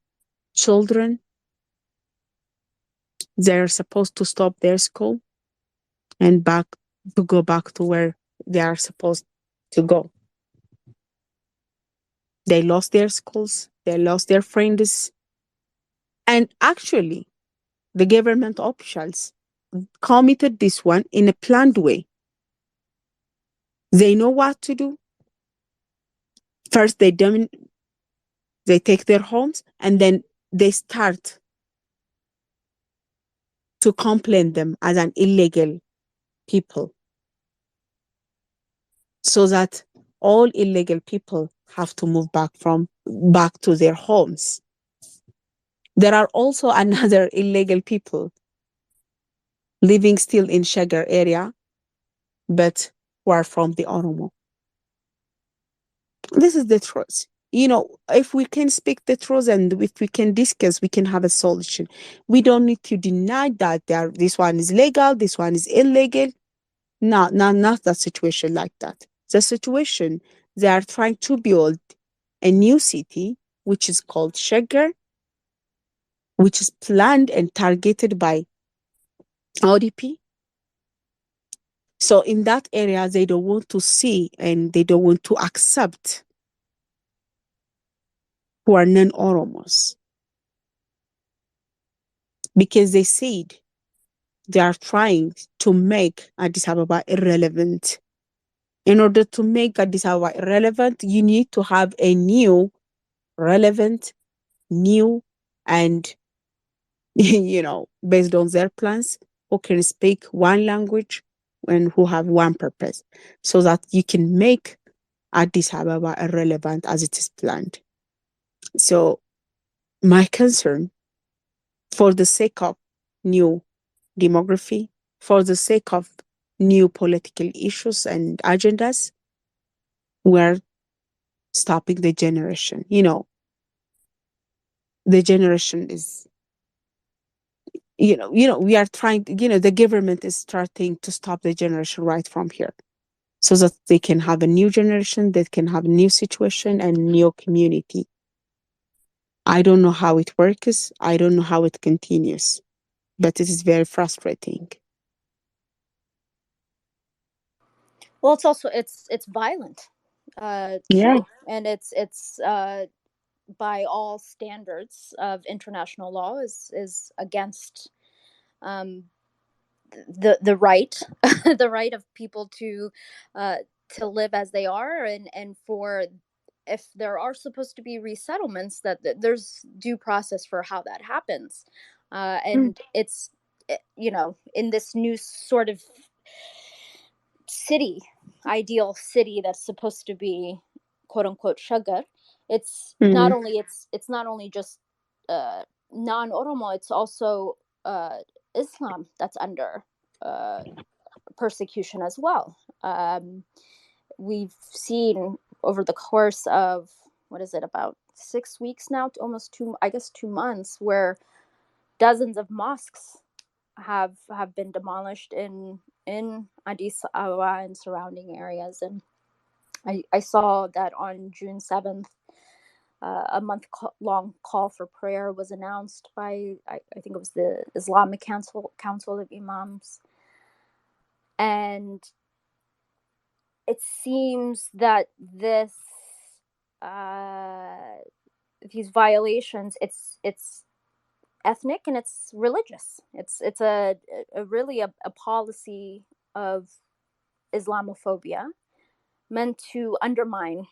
children, they're supposed to stop their school and go back to where they are supposed to go. They lost their schools, they lost their friends. And actually, the government officials committed this one in a planned way. They know what to do. First, they take their homes, and then they start to complain them as an illegal people, so that all illegal people have to move back to their homes. There are also another illegal people living still in Shagar area, but who are from the Oromo. This is the truth. If we can speak the truth and if we can discuss, we can have a solution. We don't need to deny that this one is legal, this one is illegal. No, not that situation like that. The situation, they are trying to build a new city, which is called Shagar, which is planned and targeted by ODP. So in that area, they don't want to see and they don't want to accept who are non-Oromos because they said they are trying to make Addis Ababa irrelevant. In order to make Addis Ababa irrelevant, you need to have a new, relevant, new, and based on their plans, who can speak one language and who have one purpose, so that you can make Addis Ababa irrelevant as it is planned. So my concern, for the sake of new demography, for the sake of new political issues and agendas, we're stopping the generation. The generation is, we are trying, the government is starting to stop the generation right from here so that they can have a new generation that can have a new situation and new community. I don't know how it works. I don't know how it continues, but it is very frustrating. Well, it's also it's violent, Yeah. too, and it's by all standards of international law is against um, the right the right of people uh, to live as they are, and for, if there are supposed to be resettlements, that there's due process for how that happens, Mm. and it's, in this new sort of city, ideal city that's supposed to be quote unquote shagar. Mm. It's not only just uh, non Oromo, it's also Islam that's under uh, persecution as well. We've seen over the course of, what is it, about 6 weeks now, to almost two, I guess 2 months, where dozens of mosques have been demolished in Addis Ababa and surrounding areas. And I saw that on June 7th, a long call for prayer was announced by, I think it was the Islamic Council of Imams. And it seems that uh, these violations, it's ethnic and it's religious. It's a really a policy of Islamophobia meant to undermine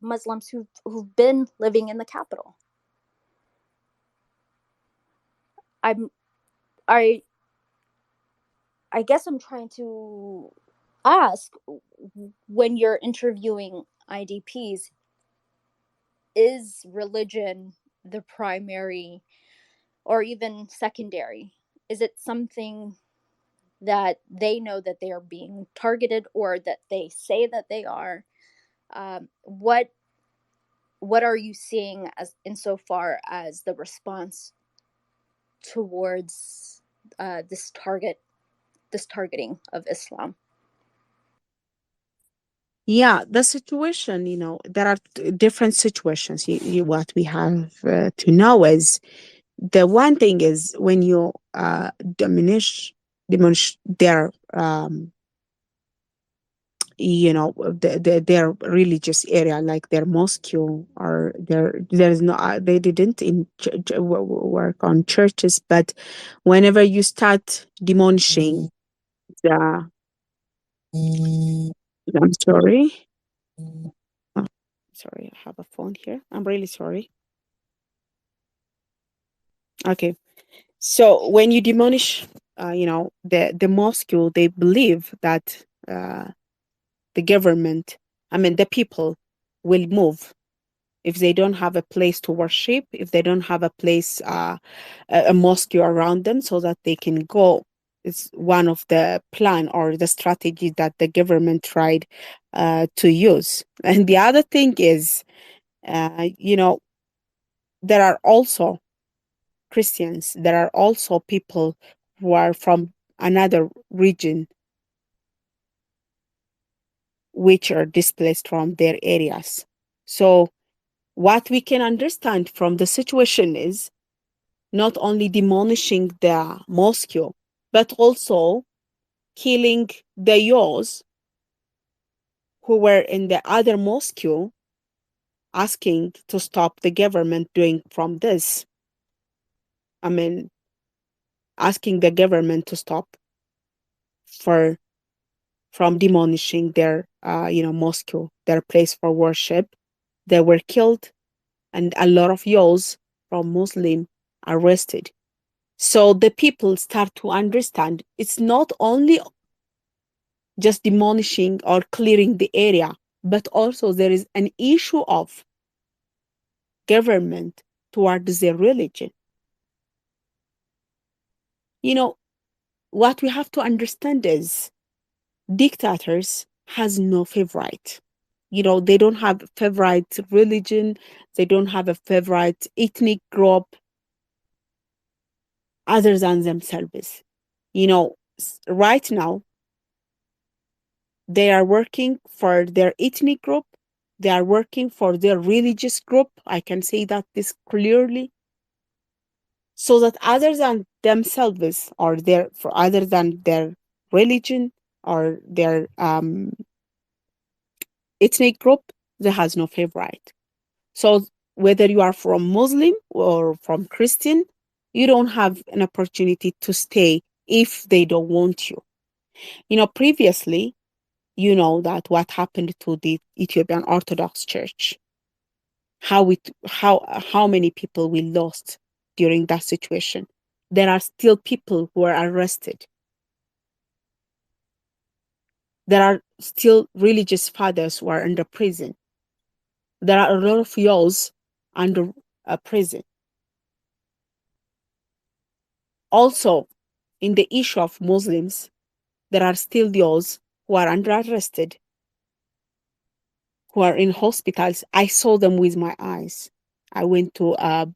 Muslims who've been living in the capital. I'm I I guess I'm trying to ask, when you're interviewing IDPs, is religion the primary or even secondary? Is it something that they know that they are being targeted, or that they say that they are? What are you seeing as insofar as the response towards this targeting of Islam? Yeah, the situation, there are different situations. What we have to know is, the one thing is, when you diminish their their religious area, like their mosque, or there's no, they didn't work on churches, but whenever you start demolishing the, I'm sorry. Oh, sorry, I have a phone here. I'm really sorry. Okay. So when you demolish, the mosque, they believe that the government, I mean, the people will move. if they don't have a place to worship, if they don't have a place, a mosque around them so that they can go. It's one of the plan or the strategy that the government tried to use. And the other thing is, you know, there are also Christians, there are also people who are from another region which are displaced from their areas. So, what we can understand from the situation is not only demolishing the mosque, but also killing the youths who were in the other mosque, asking to stop the government doing from this. I mean, asking the government to stop for from demolishing their, mosque, their place for worship. They were killed, and a lot of youths from Muslim arrested. So the people start to understand it's not only just demolishing or clearing the area, but also there is an issue of government towards their religion. You know, what we have to understand is dictators has no favorite. They don't have favorite religion, they don't have a favorite ethnic group other than themselves. Right now they are working for their ethnic group, they are working for their religious group. I can say that this clearly, so that other than themselves or their for other than their religion or their ethnic group, there has no favorite. So whether you are from Muslim or from Christian, you don't have an opportunity to stay if they don't want you. Previously, that what happened to the Ethiopian Orthodox Church, how many people we lost during that situation. There are still people who are arrested. There are still religious fathers who are under prison. There are a lot of youths under prison. Also, in the issue of Muslims, there are still those who are under arrested, who are in hospitals. I saw them with my eyes. I went to a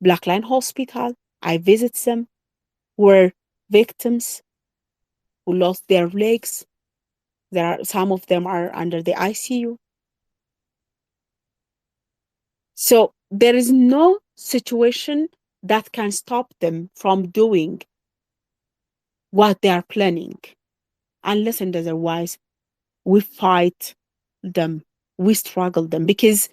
Black Line Hospital. I visited them, were victims who lost their legs. Some of them are under the ICU. So there is no situation that can stop them from doing what they are planning. Unless and otherwise, we fight them, we struggle them, because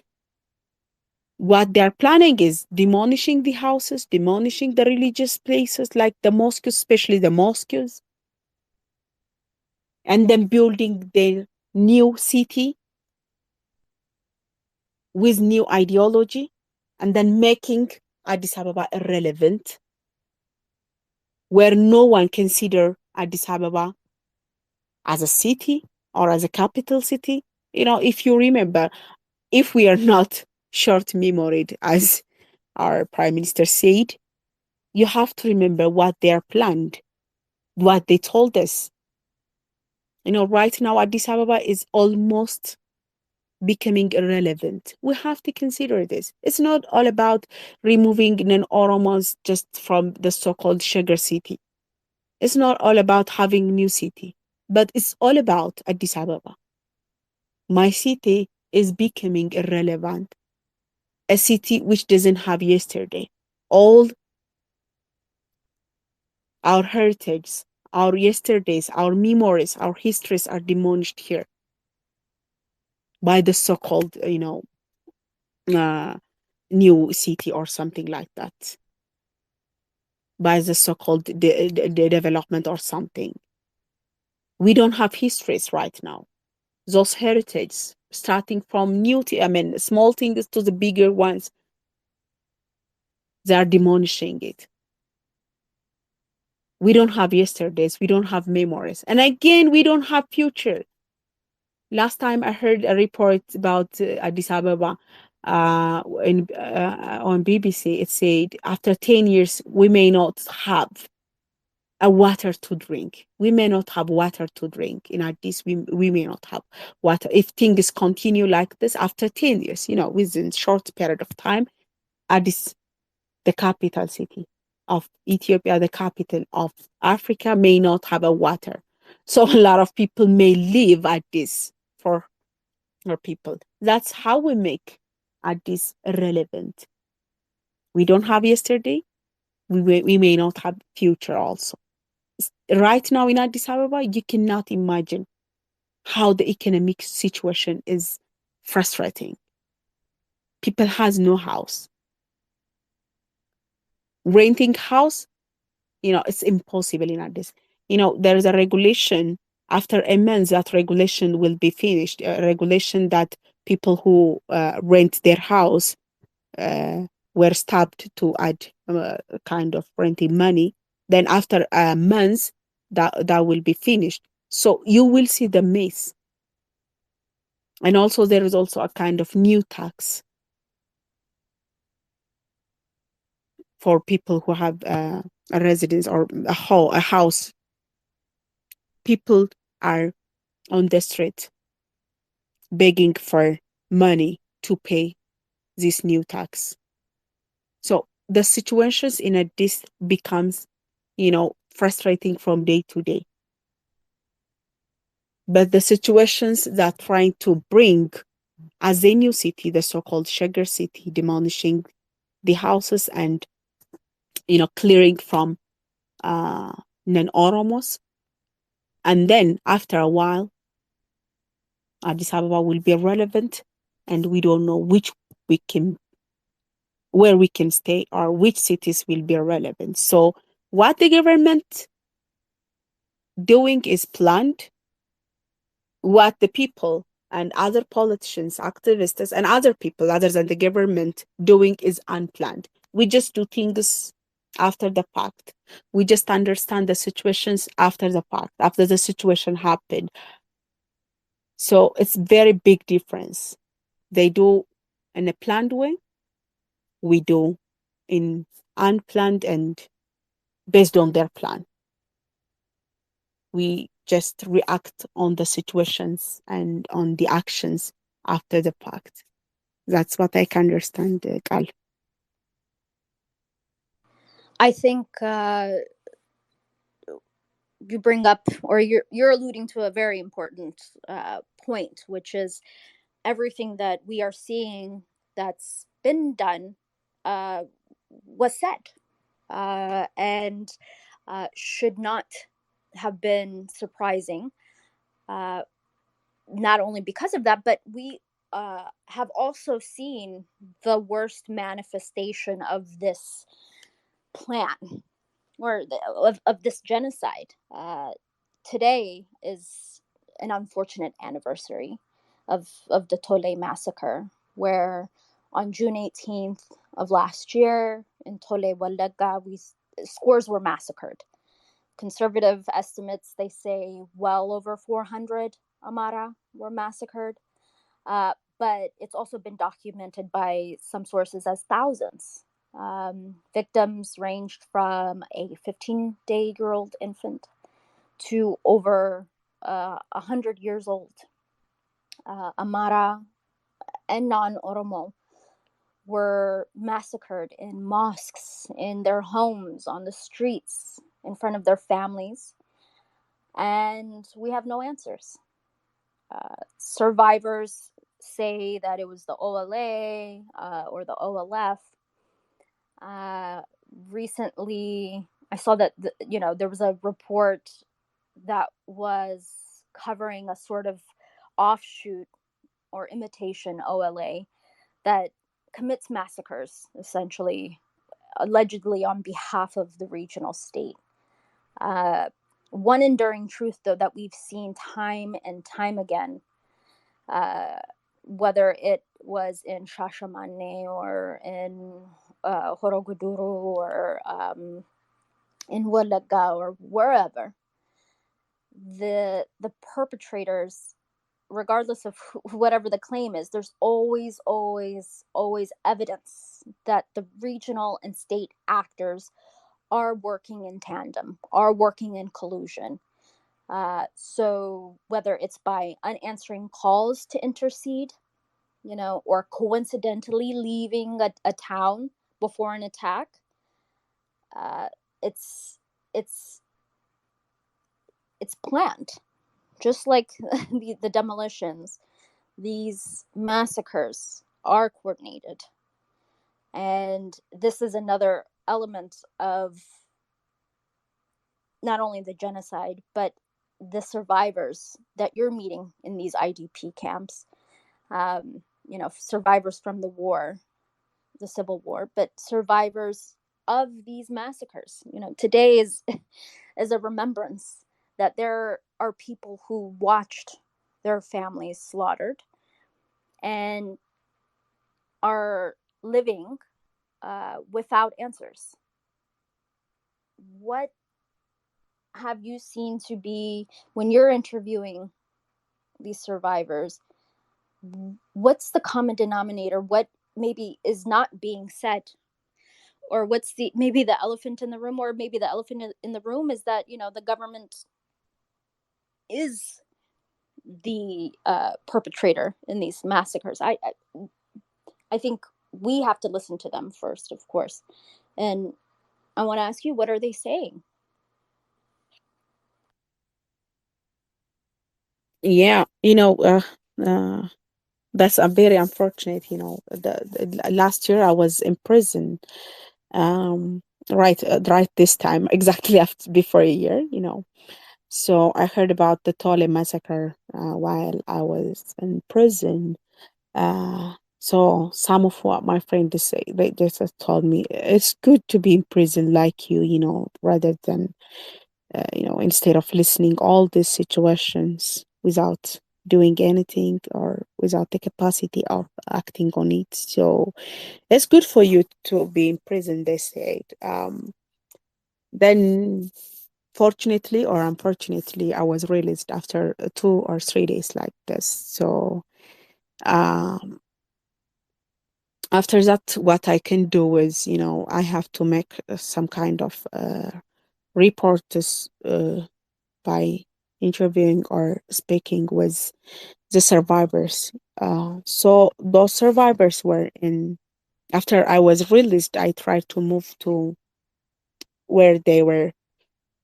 what they're planning is demolishing the houses, demolishing the religious places like the mosques, especially the mosques, and then building their new city with new ideology, and then making Addis Ababa irrelevant, where no one consider Addis Ababa as a city or as a capital city. If you remember, if we are not short memoried, as our prime minister said, you have to remember what they are planned, what they told us. Right now, Addis Ababa is almost becoming irrelevant. We have to consider this. It's not all about removing non-Oromos just from the so-called sugar city. It's not all about having new city, but it's all about Addis Ababa. My city is becoming irrelevant. A city which doesn't have yesterday. All our heritage, our yesterdays, our memories, our histories are demolished here by the so-called, uh, new city or something like that, by the so-called development or something. We don't have histories right now. Those heritage, starting from small things to the bigger ones, they are demolishing it. We don't have yesterdays, we don't have memories, and again, we don't have future. Last time I heard a report about Addis Ababa on BBC, it said after 10 years, we may not have a water to drink. We may not have water to drink. In Addis, we may not have water. If things continue like this after 10 years, within short period of time, Addis, the capital city of Ethiopia, the capital of Africa, may not have a water. So a lot of people may live at this for our people. That's how we make Addis relevant. We don't have yesterday. We may not have future also. Right now in Addis Ababa, you cannot imagine how the economic situation is frustrating. People has no house. Renting house, it's impossible in Addis. There is a regulation. After a month, that regulation will be finished. A regulation that people who rent their house were stopped to add kind of renting money. Then after a month, that will be finished. So you will see the mess. And also there is also a kind of new tax for people who have a residence or a house. People are on the street begging for money to pay this new tax. So the situations in this becomes, frustrating from day to day. But the situations that trying to bring as a new city, the so-called sugar city, demolishing the houses and clearing from non-Oromos, and then after a while, Addis Ababa will be irrelevant, and we don't know where we can stay or which cities will be relevant. So what the government doing is planned. What the people and other politicians, activists, and other people other than the government doing is unplanned. We just do things after the fact. We just understand the situations after the fact, after the situation happened. So it's very big difference. They do in a planned way. We do in unplanned and based on their plan. We just react on the situations and on the actions after the fact. That's what I can understand, Gal. I think you bring up, or you're alluding to a very important point, which is everything that we are seeing that's been done was said and should not have been surprising. Uh, Not only because of that, but we have also seen the worst manifestation of this plan or of this genocide. Today is an unfortunate anniversary of the Tole massacre, where on June 18th of last year in Tole, Walaga, scores were massacred. Conservative estimates, they say well over 400 Amhara were massacred. But it's also been documented by some sources as thousands. Victims ranged from a 15-day-old infant to over 100 years old. Amhara and non-Oromo were massacred in mosques, in their homes, on the streets, in front of their families. And we have no answers. Survivors say that it was the OLA or the OLF. Uh, Recently, I saw that there was a report that was covering a sort of offshoot or imitation OLA that commits massacres, essentially, allegedly on behalf of the regional state. Uh, One enduring truth, though, that we've seen time and time again, uh, whether it was in Shashamane or in Horoguduru or in Walaga or wherever, the perpetrators regardless of whatever the claim is, there's always, always, always evidence that the regional and state actors are working in tandem, are working in collusion. So whether it's by unanswering calls to intercede, or coincidentally leaving a town before an attack, uh, it's it's it's planned, just like the demolitions. These massacres are coordinated, and this is another element of not only the genocide but the survivors that you're meeting in these IDP camps. Survivors from the war, the Civil War, but survivors of these massacres. Today is a remembrance that there are people who watched their families slaughtered and are living without answers. What have you seen to be, when you're interviewing these survivors, what's the common denominator? What maybe is not being said? Or what's maybe the elephant in the room? Or maybe the elephant in the room is that, the government is the perpetrator in these massacres. I think we have to listen to them first, of course. And I want to ask you, what are they saying? Yeah, uh, that's a very unfortunate. The last year I was in prison. Right this time, exactly after before a year. So I heard about the Tole massacre while I was in prison. So some of what my friends say, they just told me it's good to be in prison like you, rather than instead of listening all these situations without doing anything or without the capacity of acting on it. So it's good for you to be in prison, they said. Then fortunately or unfortunately, I was released after 2 or 3 days like this. So um, after that, what I can do is, I have to make some kind of report by interviewing or speaking with the survivors. So those survivors were in. After I was released, I tried to move to where they were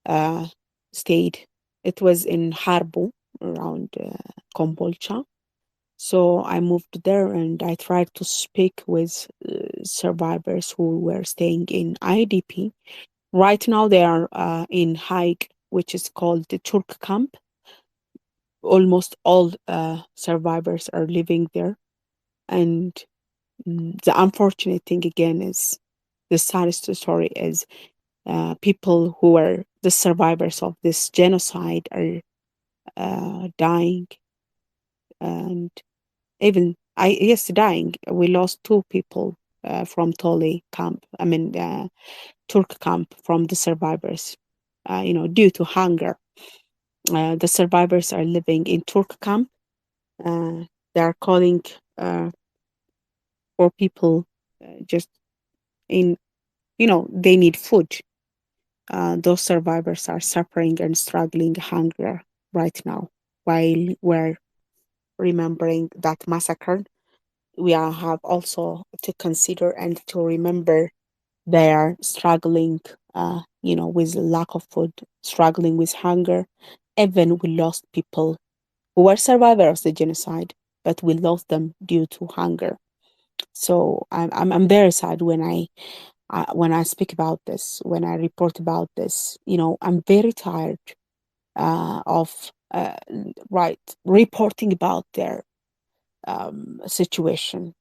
uh, stayed. It was in Harbo, around Kombolcha. So I moved there and I tried to speak with survivors who were staying in IDP. Right now, they are in Haik, which is called the Turk camp. Almost all survivors are living there. And the unfortunate thing again is the saddest story is people who are the survivors of this genocide are dying, and even yes, dying. We lost 2 people from Tole camp. I mean, Turk camp from the survivors. Due to hunger. The survivors are living in Turk camp. Uh, they are calling for people just in. They need food. Those survivors are suffering and struggling hunger right now while we're remembering that massacre. We have also to consider and to remember they are struggling, with lack of food, struggling with hunger. Even we lost people who were survivors of the genocide, but we lost them due to hunger. So I'm very sad when I speak about this, when I report about this. I'm very tired of reporting about their situation.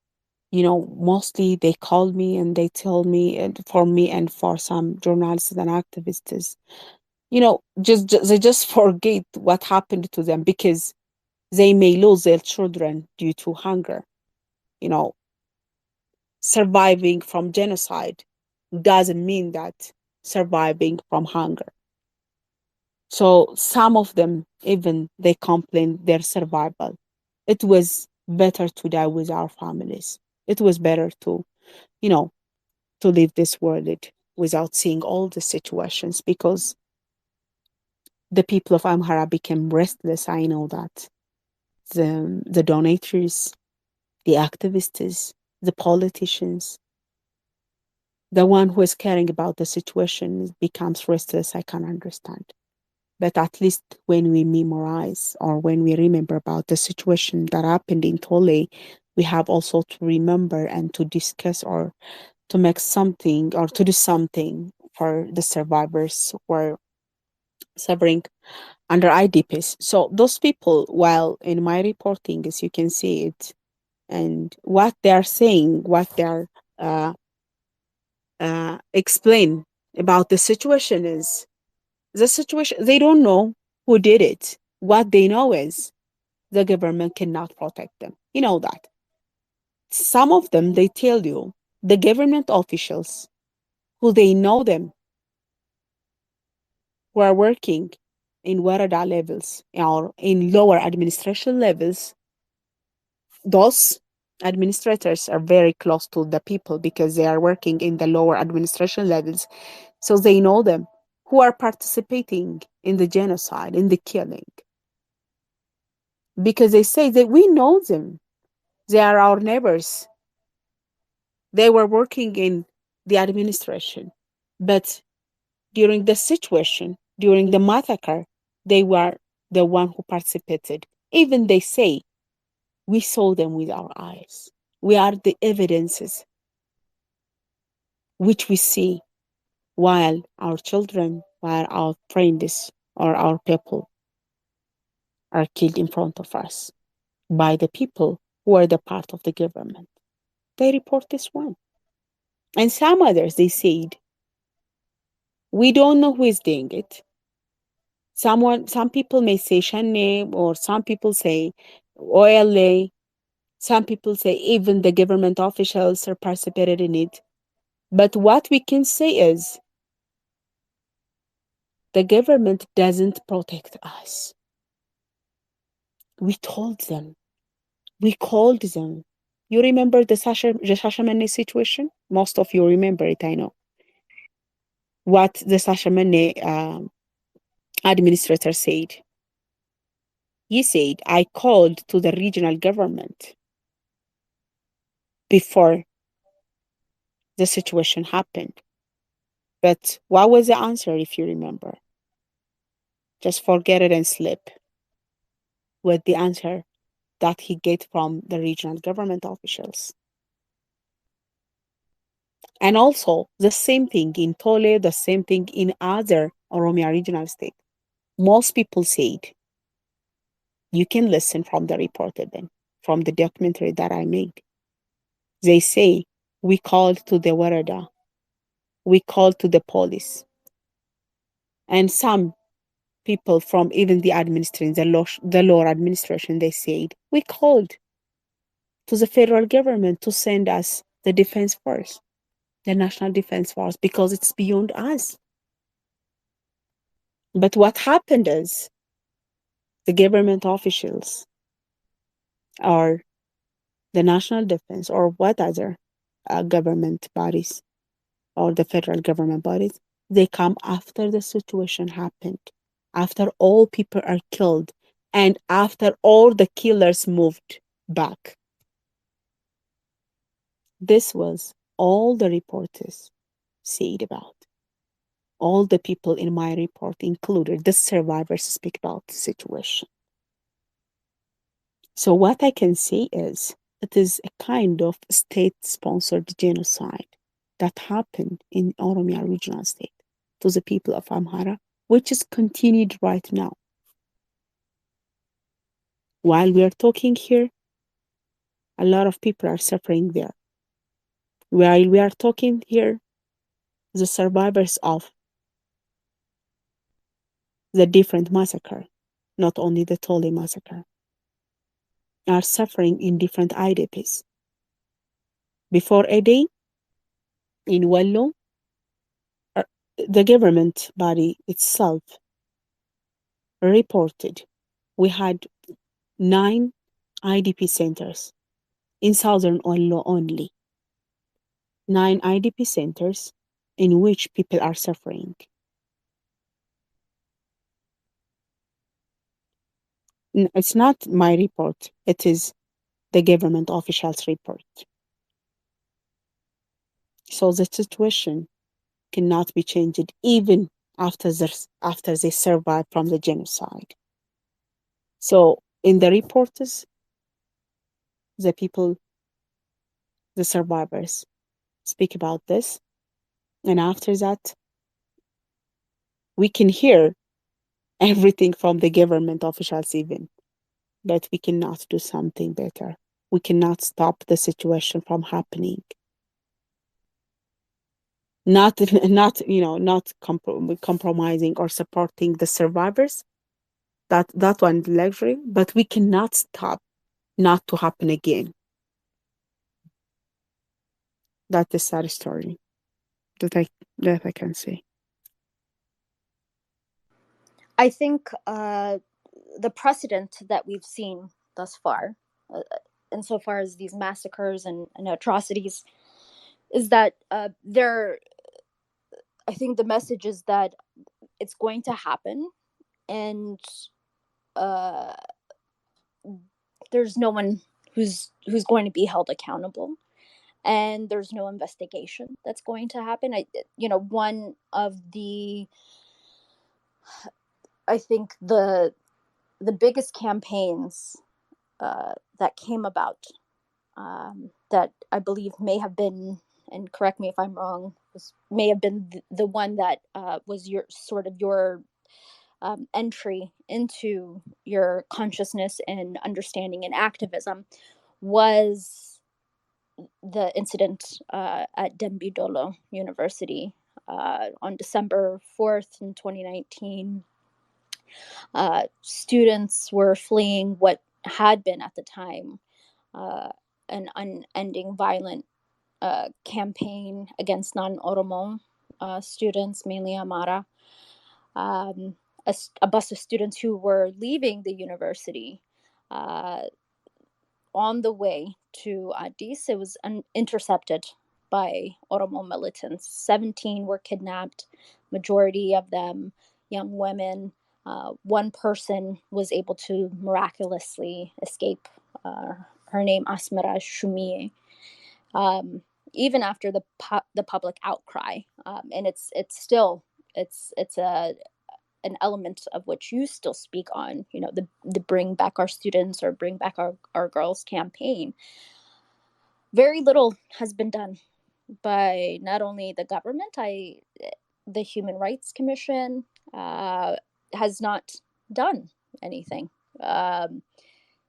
Mostly they call me and they tell me, and for me and for some journalists and activists, just they just forget what happened to them because they may lose their children due to hunger. You know, Surviving from genocide doesn't mean that surviving from hunger. So some of them even they complain their survival. It was better to die with our families. It was better to, you know, to leave this world without seeing all the situations, because the people of Amhara became restless. I know that the donators, the activists, the politicians, the one who is caring about the situation becomes restless. I can understand. But at least when we memorize or when we remember about the situation that happened in Tole, we have also to remember and to discuss or to make something or to do something for the survivors who are suffering under IDPs. So those people, while in my reporting, as you can see it, and what they are saying, what they are uh, explain about the situation is the situation. They don't know who did it. What they know is the government cannot protect them. You know that. Some of them, they tell you, the government officials who they know them, who are working in Warada levels or in lower administration levels, those administrators are very close to the people because they are working in the lower administration levels. So they know them who are participating in the genocide, in the killing, because they say that we know them. They are our neighbors. They were working in the administration. But during the situation, during the massacre, they were the one who participated. Even they say, we saw them with our eyes. We are the evidences which we see while our children, while our friends or our people are killed in front of us by the people who are the part of the government. They report this one. And some others, they said, we don't know who is doing it. Some people may say Shane, or some people say OLA. Some people say even the government officials are participated in it. But what we can say is the government doesn't protect us. We told them. We called them. You remember the Shashamane situation? Most of you remember it, I know. What the Shashamane administrator said. He said, I called to the regional government before the situation happened. But what was the answer, if you remember? Just forget it and sleep with the answer that he get from the regional government officials. And also the same thing in Tole, the same thing in other Oromia regional state. Most people said, you can listen from the report then, from the documentary that I made. They say, we called to the Warada, we called to the police. And some people from even the administration, the law administration, they said, we called to the federal government to send us the defense force, the national defense force, because it's beyond us. But what happened is the government officials or the national defense or what other government bodies or the federal government bodies, they come after the situation happened, after all people are killed, and after all the killers moved back. This was all the reporters said about. All the people in my report included the survivors speak about the situation. So what I can say is it is a kind of state-sponsored genocide that happened in Oromia regional state to the people of Amhara, which is continued right now. While we are talking here, a lot of people are suffering there. While we are talking here, the survivors of the different massacre, not only the Tole massacre, are suffering in different IDPs. Before a day, in Wallo, uh, the government body itself reported we had 9 IDP centers in southern Ollo only. 9 IDP centers in which people are suffering. It's not my report, it is the government officials' report. So the situation cannot be changed even after they survive from the genocide. So in the reports, the people, the survivors, speak about this, and after that, we can hear everything from the government officials even, but we cannot do something better. We cannot stop the situation from happening. Not not compromising or supporting the survivors. That one luxury, but we cannot stop not to happen again. That's the sad story that I can say. I think the precedent that we've seen thus far, uh, insofar as these massacres and atrocities, is that I think the message is that it's going to happen, and uh, there's no one who's going to be held accountable, and there's no investigation that's going to happen. One of the I think the biggest campaigns that came about, that I believe may have been, and correct me if I'm wrong, may have been the one that was your sort of your entry into your consciousness and understanding and activism, was the incident at Dembidolo University on December 4th in 2019. Students were fleeing what had been at the time uh, an unending violent campaign against non-Oromo students, mainly Amhara. Um, a bus of students who were leaving the university uh, on the way to Addis. It was intercepted by Oromo militants. 17 were kidnapped, majority of them young women. One person was able to miraculously escape. Her name Asmara Shumie. Um, Even after the public outcry, and it's still it's a an element of which you still speak on, the bring back our students or bring back our girls campaign. Very little has been done by not only the government, the Human Rights Commission has not done anything.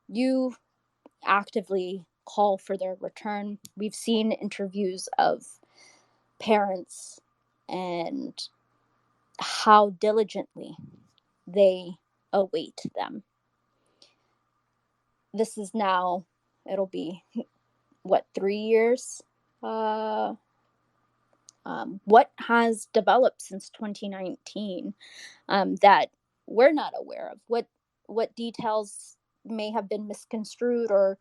You actively call for their return. We've seen interviews of parents and how diligently they await them. This is now, it'll be what, 3 years? Uh, what has developed since 2019 that we're not aware of? What details may have been misconstrued or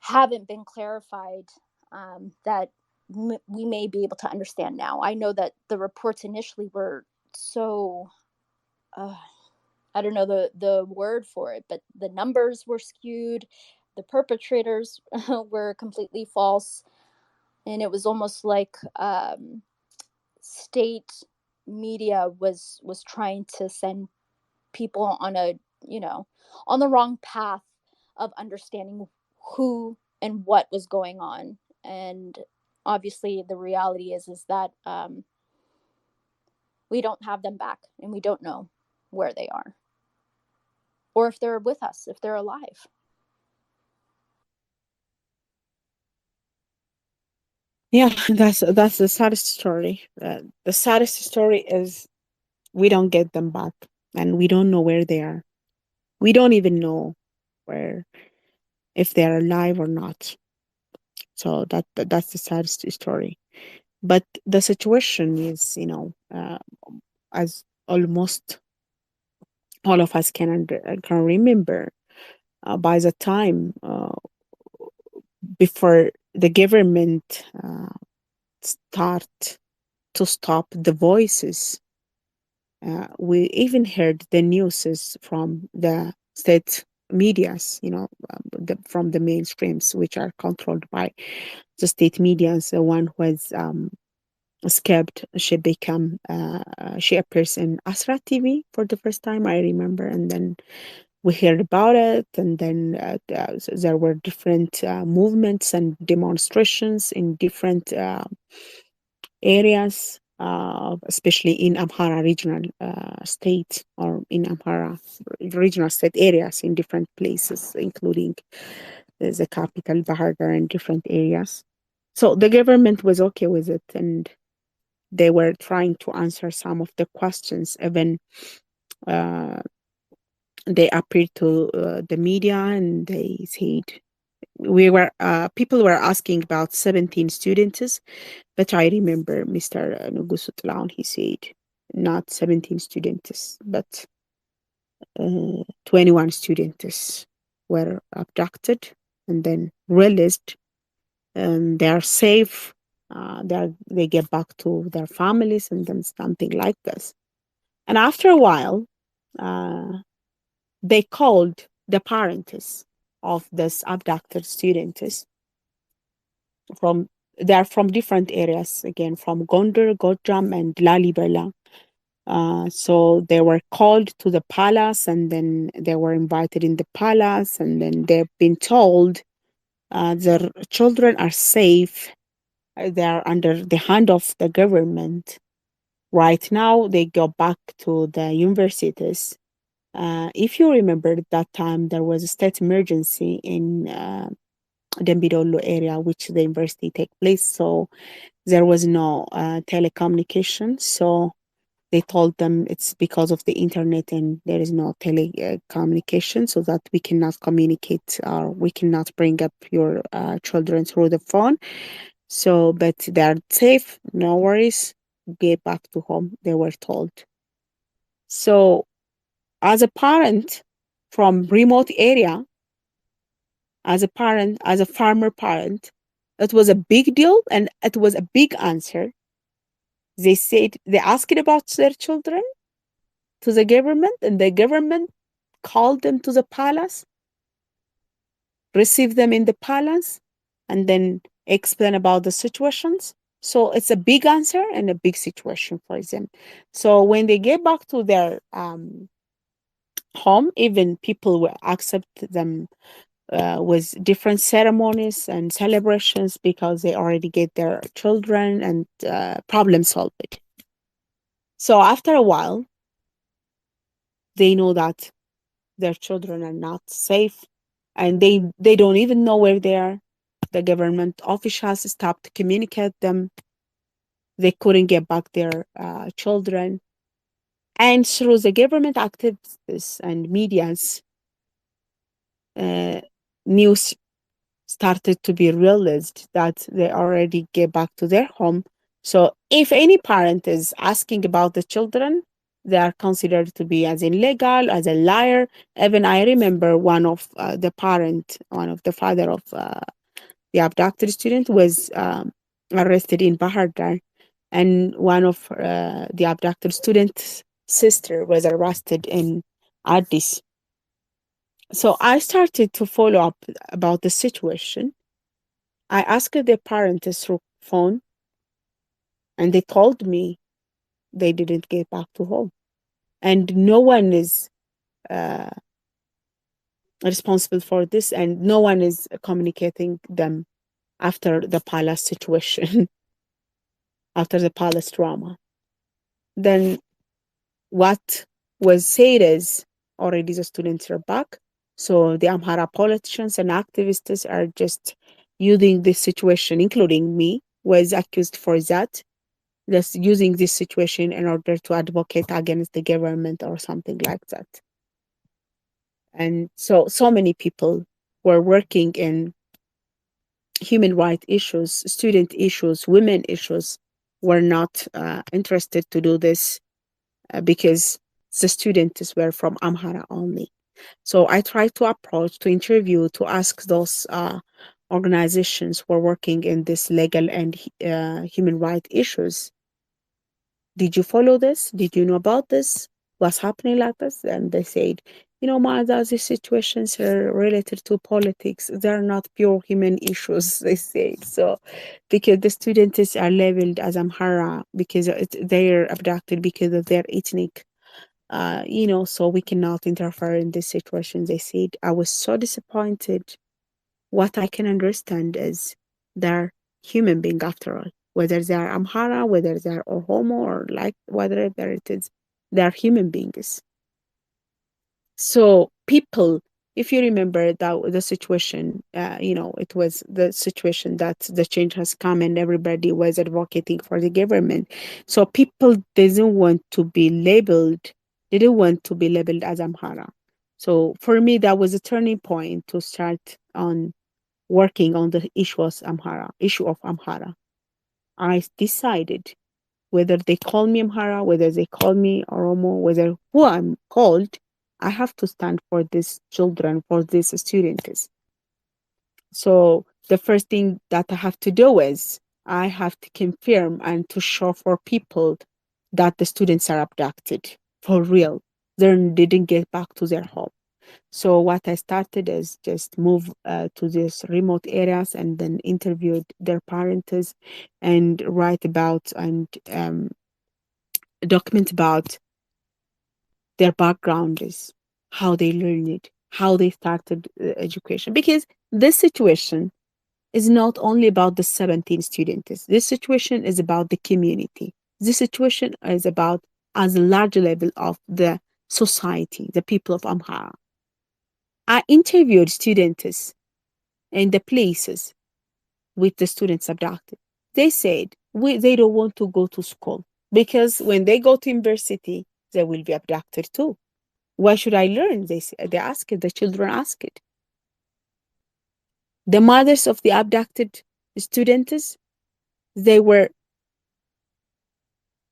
haven't been clarified, that we may be able to understand now? I know that the reports initially were so uh, I don't know the word for it, but the numbers were skewed, the perpetrators were completely false, and it was almost like state media was trying to send people on a on the wrong path of understanding who and what was going on. And obviously the reality is that we don't have them back, and we don't know where they are or if they're with us, if they're alive. Yeah, that's the saddest story. The saddest story is we don't get them back, and we don't know where they are. We don't even know where if they are alive or not. So that's the saddest story. But the situation is, as almost all of us can remember. by the time before the government start to stop the voices, we even heard the newses from the state medias, from the mainstreams, which are controlled by the state medias. The one who has escaped, she appears in Asra TV for the first time, I remember, and then we heard about it, and then there were different movements and demonstrations in different areas, especially in Amhara regional state, or in Amhara regional state areas in different places, including the capital, Bahardar, and different areas. So the government was okay with it, and they were trying to answer some of the questions. Even uh, they appeared to the media, and they said people were asking about 17 students, but I remember Mr. Nugusutlaun, he said not 17 students, but 21 students were abducted and then released, and they are safe. They get back to their families, and then something like this. And after a while, uh, they called the parents of this abducted students from they're from different areas, again from Gondar, Gojam, and Lalibela. So they were called to the palace, and then they were invited in the palace, and then they've been told their children are safe. They are under the hand of the government. Right now, they go back to the universities. If you remember, at that time there was a state emergency in Dembidolo area, which the university take place. So there was no telecommunication. So they told them it's because of the internet, and there is no telecommunication, so that we cannot communicate, or we cannot bring up your children through the phone. So, but they're safe, no worries. Get back to home, they were told. So, as a parent from remote area, as a farmer parent, it was a big deal, and it was a big answer. They said they asked about their children to the government, and the government called them to the palace, received them in the palace, and then explain about the situations. So it's a big answer and a big situation for them. So when they get back to their home, even people will accept them with different ceremonies and celebrations, because they already get their children, and problem solved. So after a while, they know that their children are not safe, and they don't even know where they are. The government officials stopped to communicate them. They couldn't get back their children. And through the government activists and media's uh, news started to be realized that they already get back to their home. So if any parent is asking about the children, they are considered to be as illegal, as a liar. Even I remember one of one of the father of the abducted student was arrested in Bahardar, and one of the abducted student's sister was arrested in Addis. So I started to follow up about the situation. I asked the parents through phone, and they told me they didn't get back to home, and no one is uh, responsible for this, and no one is communicating them after the palace situation, after the palace drama. Then what was said is already the students are back. So the Amhara politicians and activists are just using this situation, including me, was accused for that, just using this situation in order to advocate against the government or something like that. And so many people were working in human rights issues, student issues, women issues, were not interested to do this because the students were from Amhara only. So I try to approach, to interview, to ask those organizations who are working in this legal and human rights issues. Did you follow this? Did you know about this? What's happening like this? And they said, Meaza, these situations are related to politics. They're not pure human issues, they said. So, because the students are labeled as Amhara because they're abducted because of their ethnic, so we cannot interfere in this situation, they said. I was so disappointed. What I can understand is they're human being after all, whether they are Amhara, whether they are Oromo, or like whatever it is, they are human beings. So people, if you remember that the situation, it was the situation that the change has come and everybody was advocating for the government. So people didn't want to be labeled, they didn't want to be labeled as Amhara. So for me, that was a turning point to start on working on the issue of Amhara. I decided whether they call me Amhara, whether they call me Oromo, whether who I'm called, I have to stand for these children, for these students. So the first thing that I have to do is I have to confirm and to show for people that the students are abducted for real. They didn't get back to their home. So what I started is just move to these remote areas and then interviewed their parents and write about and document about their background is, how they learned it, how they started education. Because this situation is not only about the 17 students. This situation is about the community. This situation is about as a large level of the society, the people of Amhara. I interviewed students in the places with the students abducted. They said they don't want to go to school because when they go to university, they will be abducted too. Why should I learn? They ask it, the children ask it. The mothers of the abducted students, they were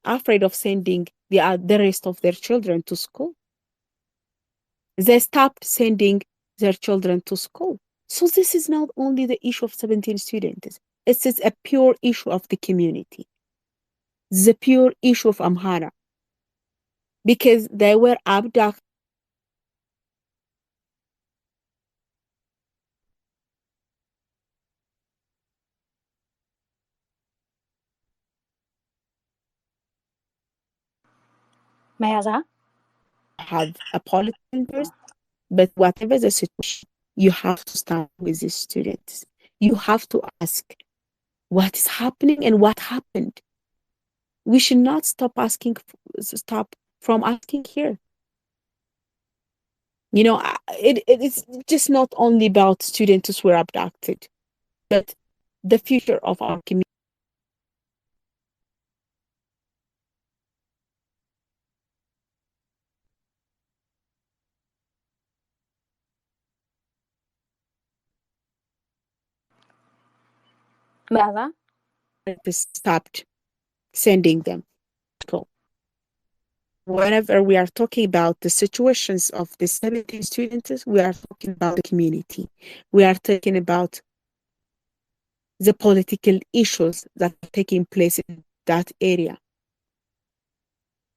afraid of sending the rest of their children to school. They stopped sending their children to school. So this is not only the issue of 17 students. It is a pure issue of the community, the pure issue of Amhara, because they were abducted. Meaza? Have a political interest, but whatever the situation, you have to stand with the students. You have to ask what is happening and what happened. We should not stop from asking here. It's just not only about students who were abducted, but the future of our community. Meaza? Stopped sending them to school. Whenever we are talking about the situations of the 17 students, we are talking about the community. We are talking about the political issues that are taking place in that area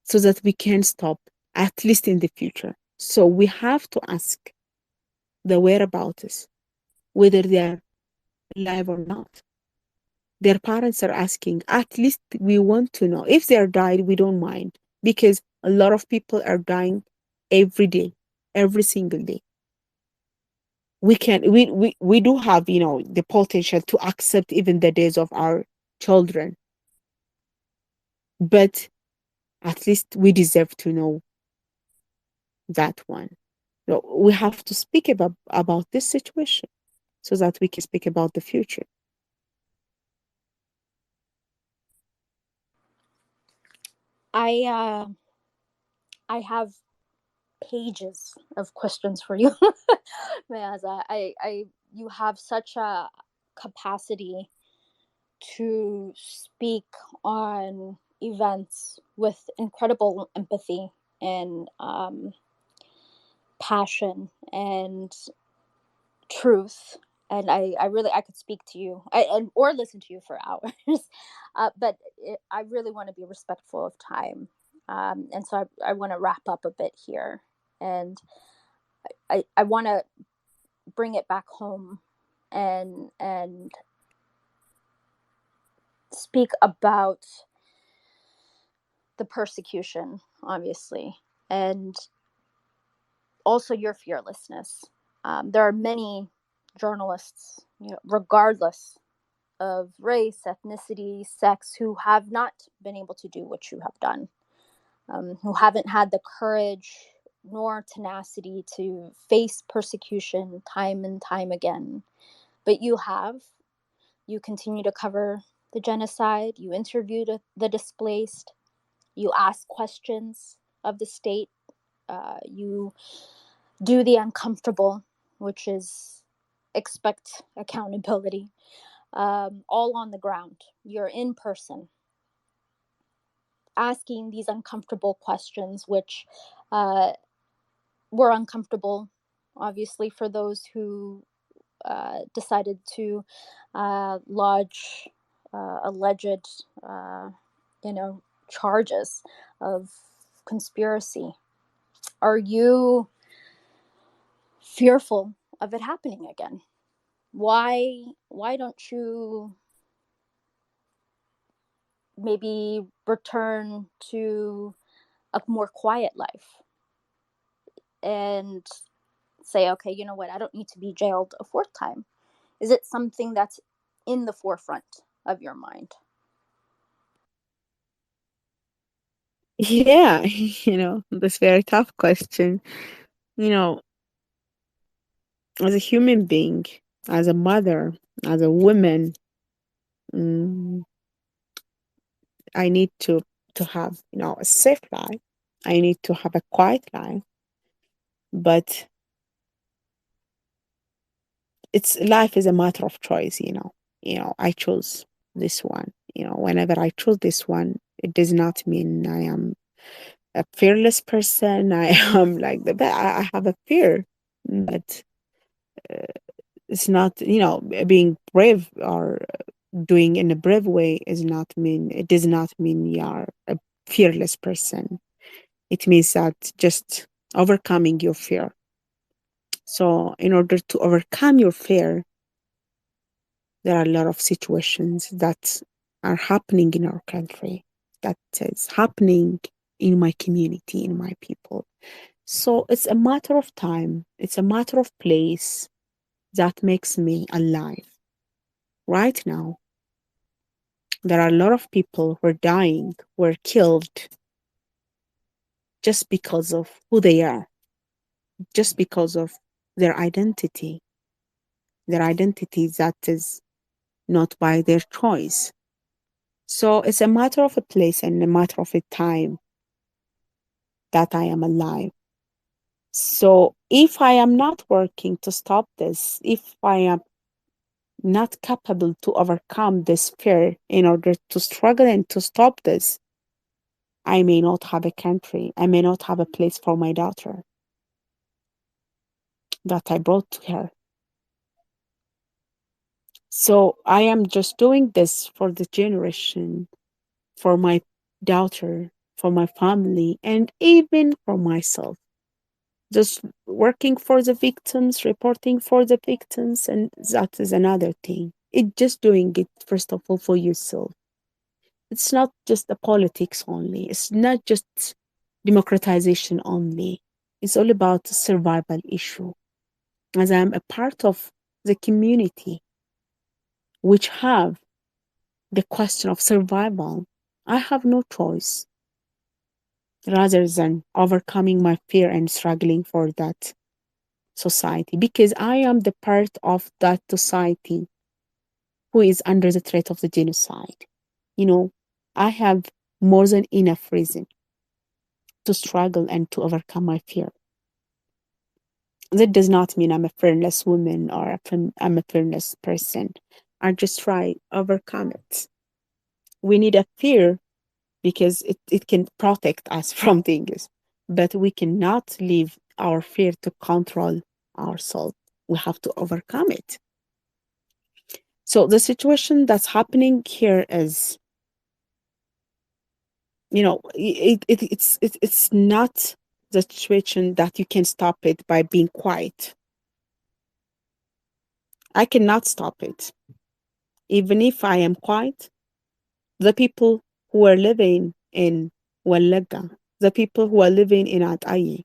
so that we can stop, at least in the future. So we have to ask the whereabouts, whether they are alive or not. Their parents are asking, at least we want to know. If they are died, we don't mind because a lot of people are dying every day, every single day. We do have, the potential to accept even the days of our children, but at least we deserve to know that one. So we have to speak about this situation so that we can speak about the future. I have pages of questions for you, Meaza. You have such a capacity to speak on events with incredible empathy and passion and truth. And I really, I could speak to you, and or listen to you for hours. But I really want to be respectful of time. And so I want to wrap up a bit here. And I want to bring it back home and speak about the persecution, obviously, and also your fearlessness. There are many journalists, regardless of race, ethnicity, sex, who have not been able to do what you have done, who haven't had the courage nor tenacity to face persecution time and time again. But you have. You continue to cover the genocide, you interview the displaced, you ask questions of the state, you do the uncomfortable, which is expect accountability, all on the ground. You're in person asking these uncomfortable questions, which were uncomfortable, obviously, for those who decided to lodge alleged, charges of conspiracy. Are you fearful of it happening again? Why don't you maybe return to a more quiet life and say, okay, you know what, I don't need to be jailed a fourth time? Is it something that's in the forefront of your mind? Yeah, that's very tough question. You know, as a human being, as a mother, as a woman, mm, I need to have, a safe life. I need to have a quiet life. But it's life is a matter of choice. I chose this one. Whenever I choose this one, it does not mean I am a fearless person. I am like but I have a fear, but it's not, being brave or doing in a brave way it does not mean you are a fearless person. It means that just overcoming your fear. So in order to overcome your fear, there are a lot of situations that are happening in our country, that is happening in my community, in my people. So it's a matter of time, it's a matter of place that makes me alive. Right now, there are a lot of people who are dying, were killed just because of who they are, just because of their identity that is not by their choice. So it's a matter of a place and a matter of a time that I am alive. So if I am not working to stop this, if I am not capable to overcome this fear in order to struggle and to stop this, I may not have a country. I may not have a place for my daughter that I brought to her. So I am just doing this for the generation, for my daughter, for my family, and even for myself. Just working for the victims, reporting for the victims, and that is another thing. It's just doing it, first of all, for yourself. It's not just the politics only. It's not just democratization only. It's all about the survival issue. As I'm a part of the community which have the question of survival, I have no choice rather than overcoming my fear and struggling for that society, because I am the part of that society who is under the threat of the genocide. You know, I have more than enough reason to struggle and to overcome my fear. That does not mean I'm a fearless woman or I'm a fearless person. I just try overcome it. We need a fear because it can protect us from things, but we cannot live our fear to control ourselves. We have to overcome it. So the situation that's happening here is, it's not the situation that you can stop it by being quiet. I cannot stop it. Even if I am quiet, the people who are living in Wallaga, the people who are living in Atayi,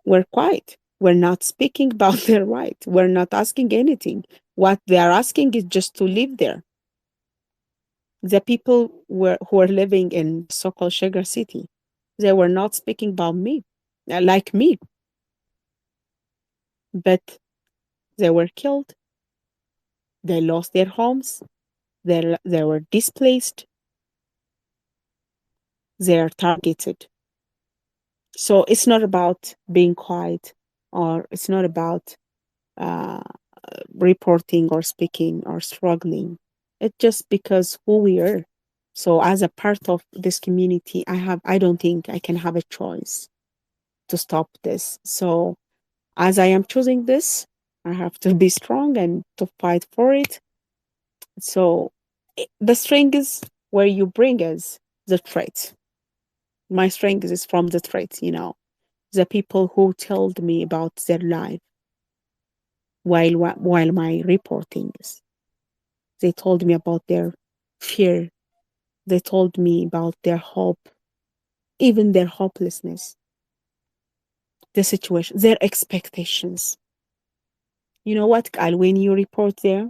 we're quiet. We're not speaking about their right. We're not asking anything. What they are asking is just to live there. The people who are living in so-called Sugar City, they were not speaking about me, like me, but they were killed. They lost their homes. They were displaced. They are targeted. So it's not about being quiet, or it's not about uh, reporting or speaking or struggling. It's just because who we are. So as a part of this community, I don't think I can have a choice to stop this. So as I am choosing this, I have to be strong and to fight for it. So the strength is where you bring us the threat. My strength is from the threat, the people who told me about their life while my reporting is. They told me about their fear. They told me about their hope, even their hopelessness, the situation, their expectations. You know what, Kyle, when you report there,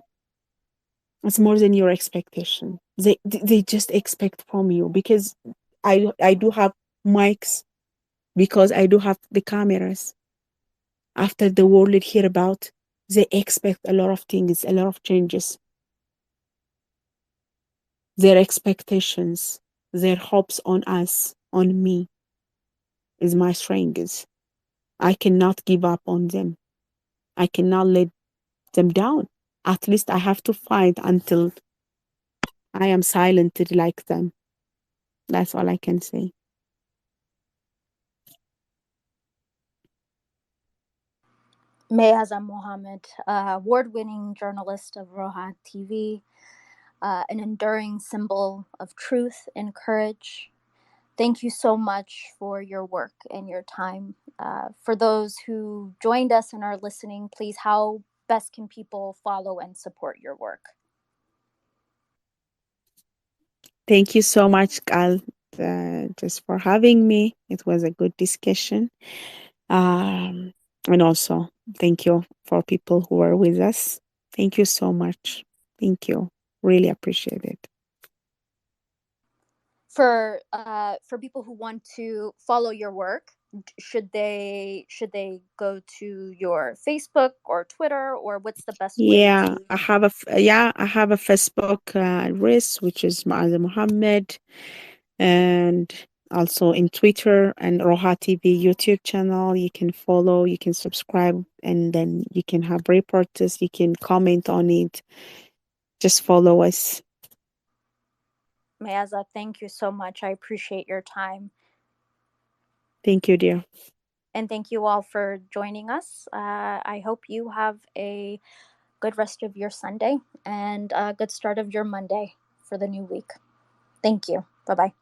it's more than your expectation. They just expect from you, because I do have mics, because I do have the cameras. After the world hear about, they expect a lot of things, a lot of changes. Their expectations, their hopes on us, on me, is my strength. I cannot give up on them. I cannot let them down. At least I have to fight until I am silenced like them. That's all I can say. Meaza Mohammed, award-winning journalist of Roha TV, an enduring symbol of truth and courage. Thank you so much for your work and your time. For those who joined us and are listening, please, how best can people follow and support your work? Thank you so much, Gal, just for having me. It was a good discussion. And also, thank you for people who are with us. Thank you so much. Thank you. Really appreciate it. For people who want to follow your work, should they go to your Facebook or Twitter, or what's the best way Yeah, to? I have a Facebook address, which is Meaza Mohammed, and also in Twitter and Roha TV YouTube channel. You can follow, you can subscribe, and then you can have reports. You can comment on it. Just follow us. Meaza, thank you so much. I appreciate your time. Thank you, dear. And thank you all for joining us. I hope you have a good rest of your Sunday and a good start of your Monday for the new week. Thank you. Bye bye.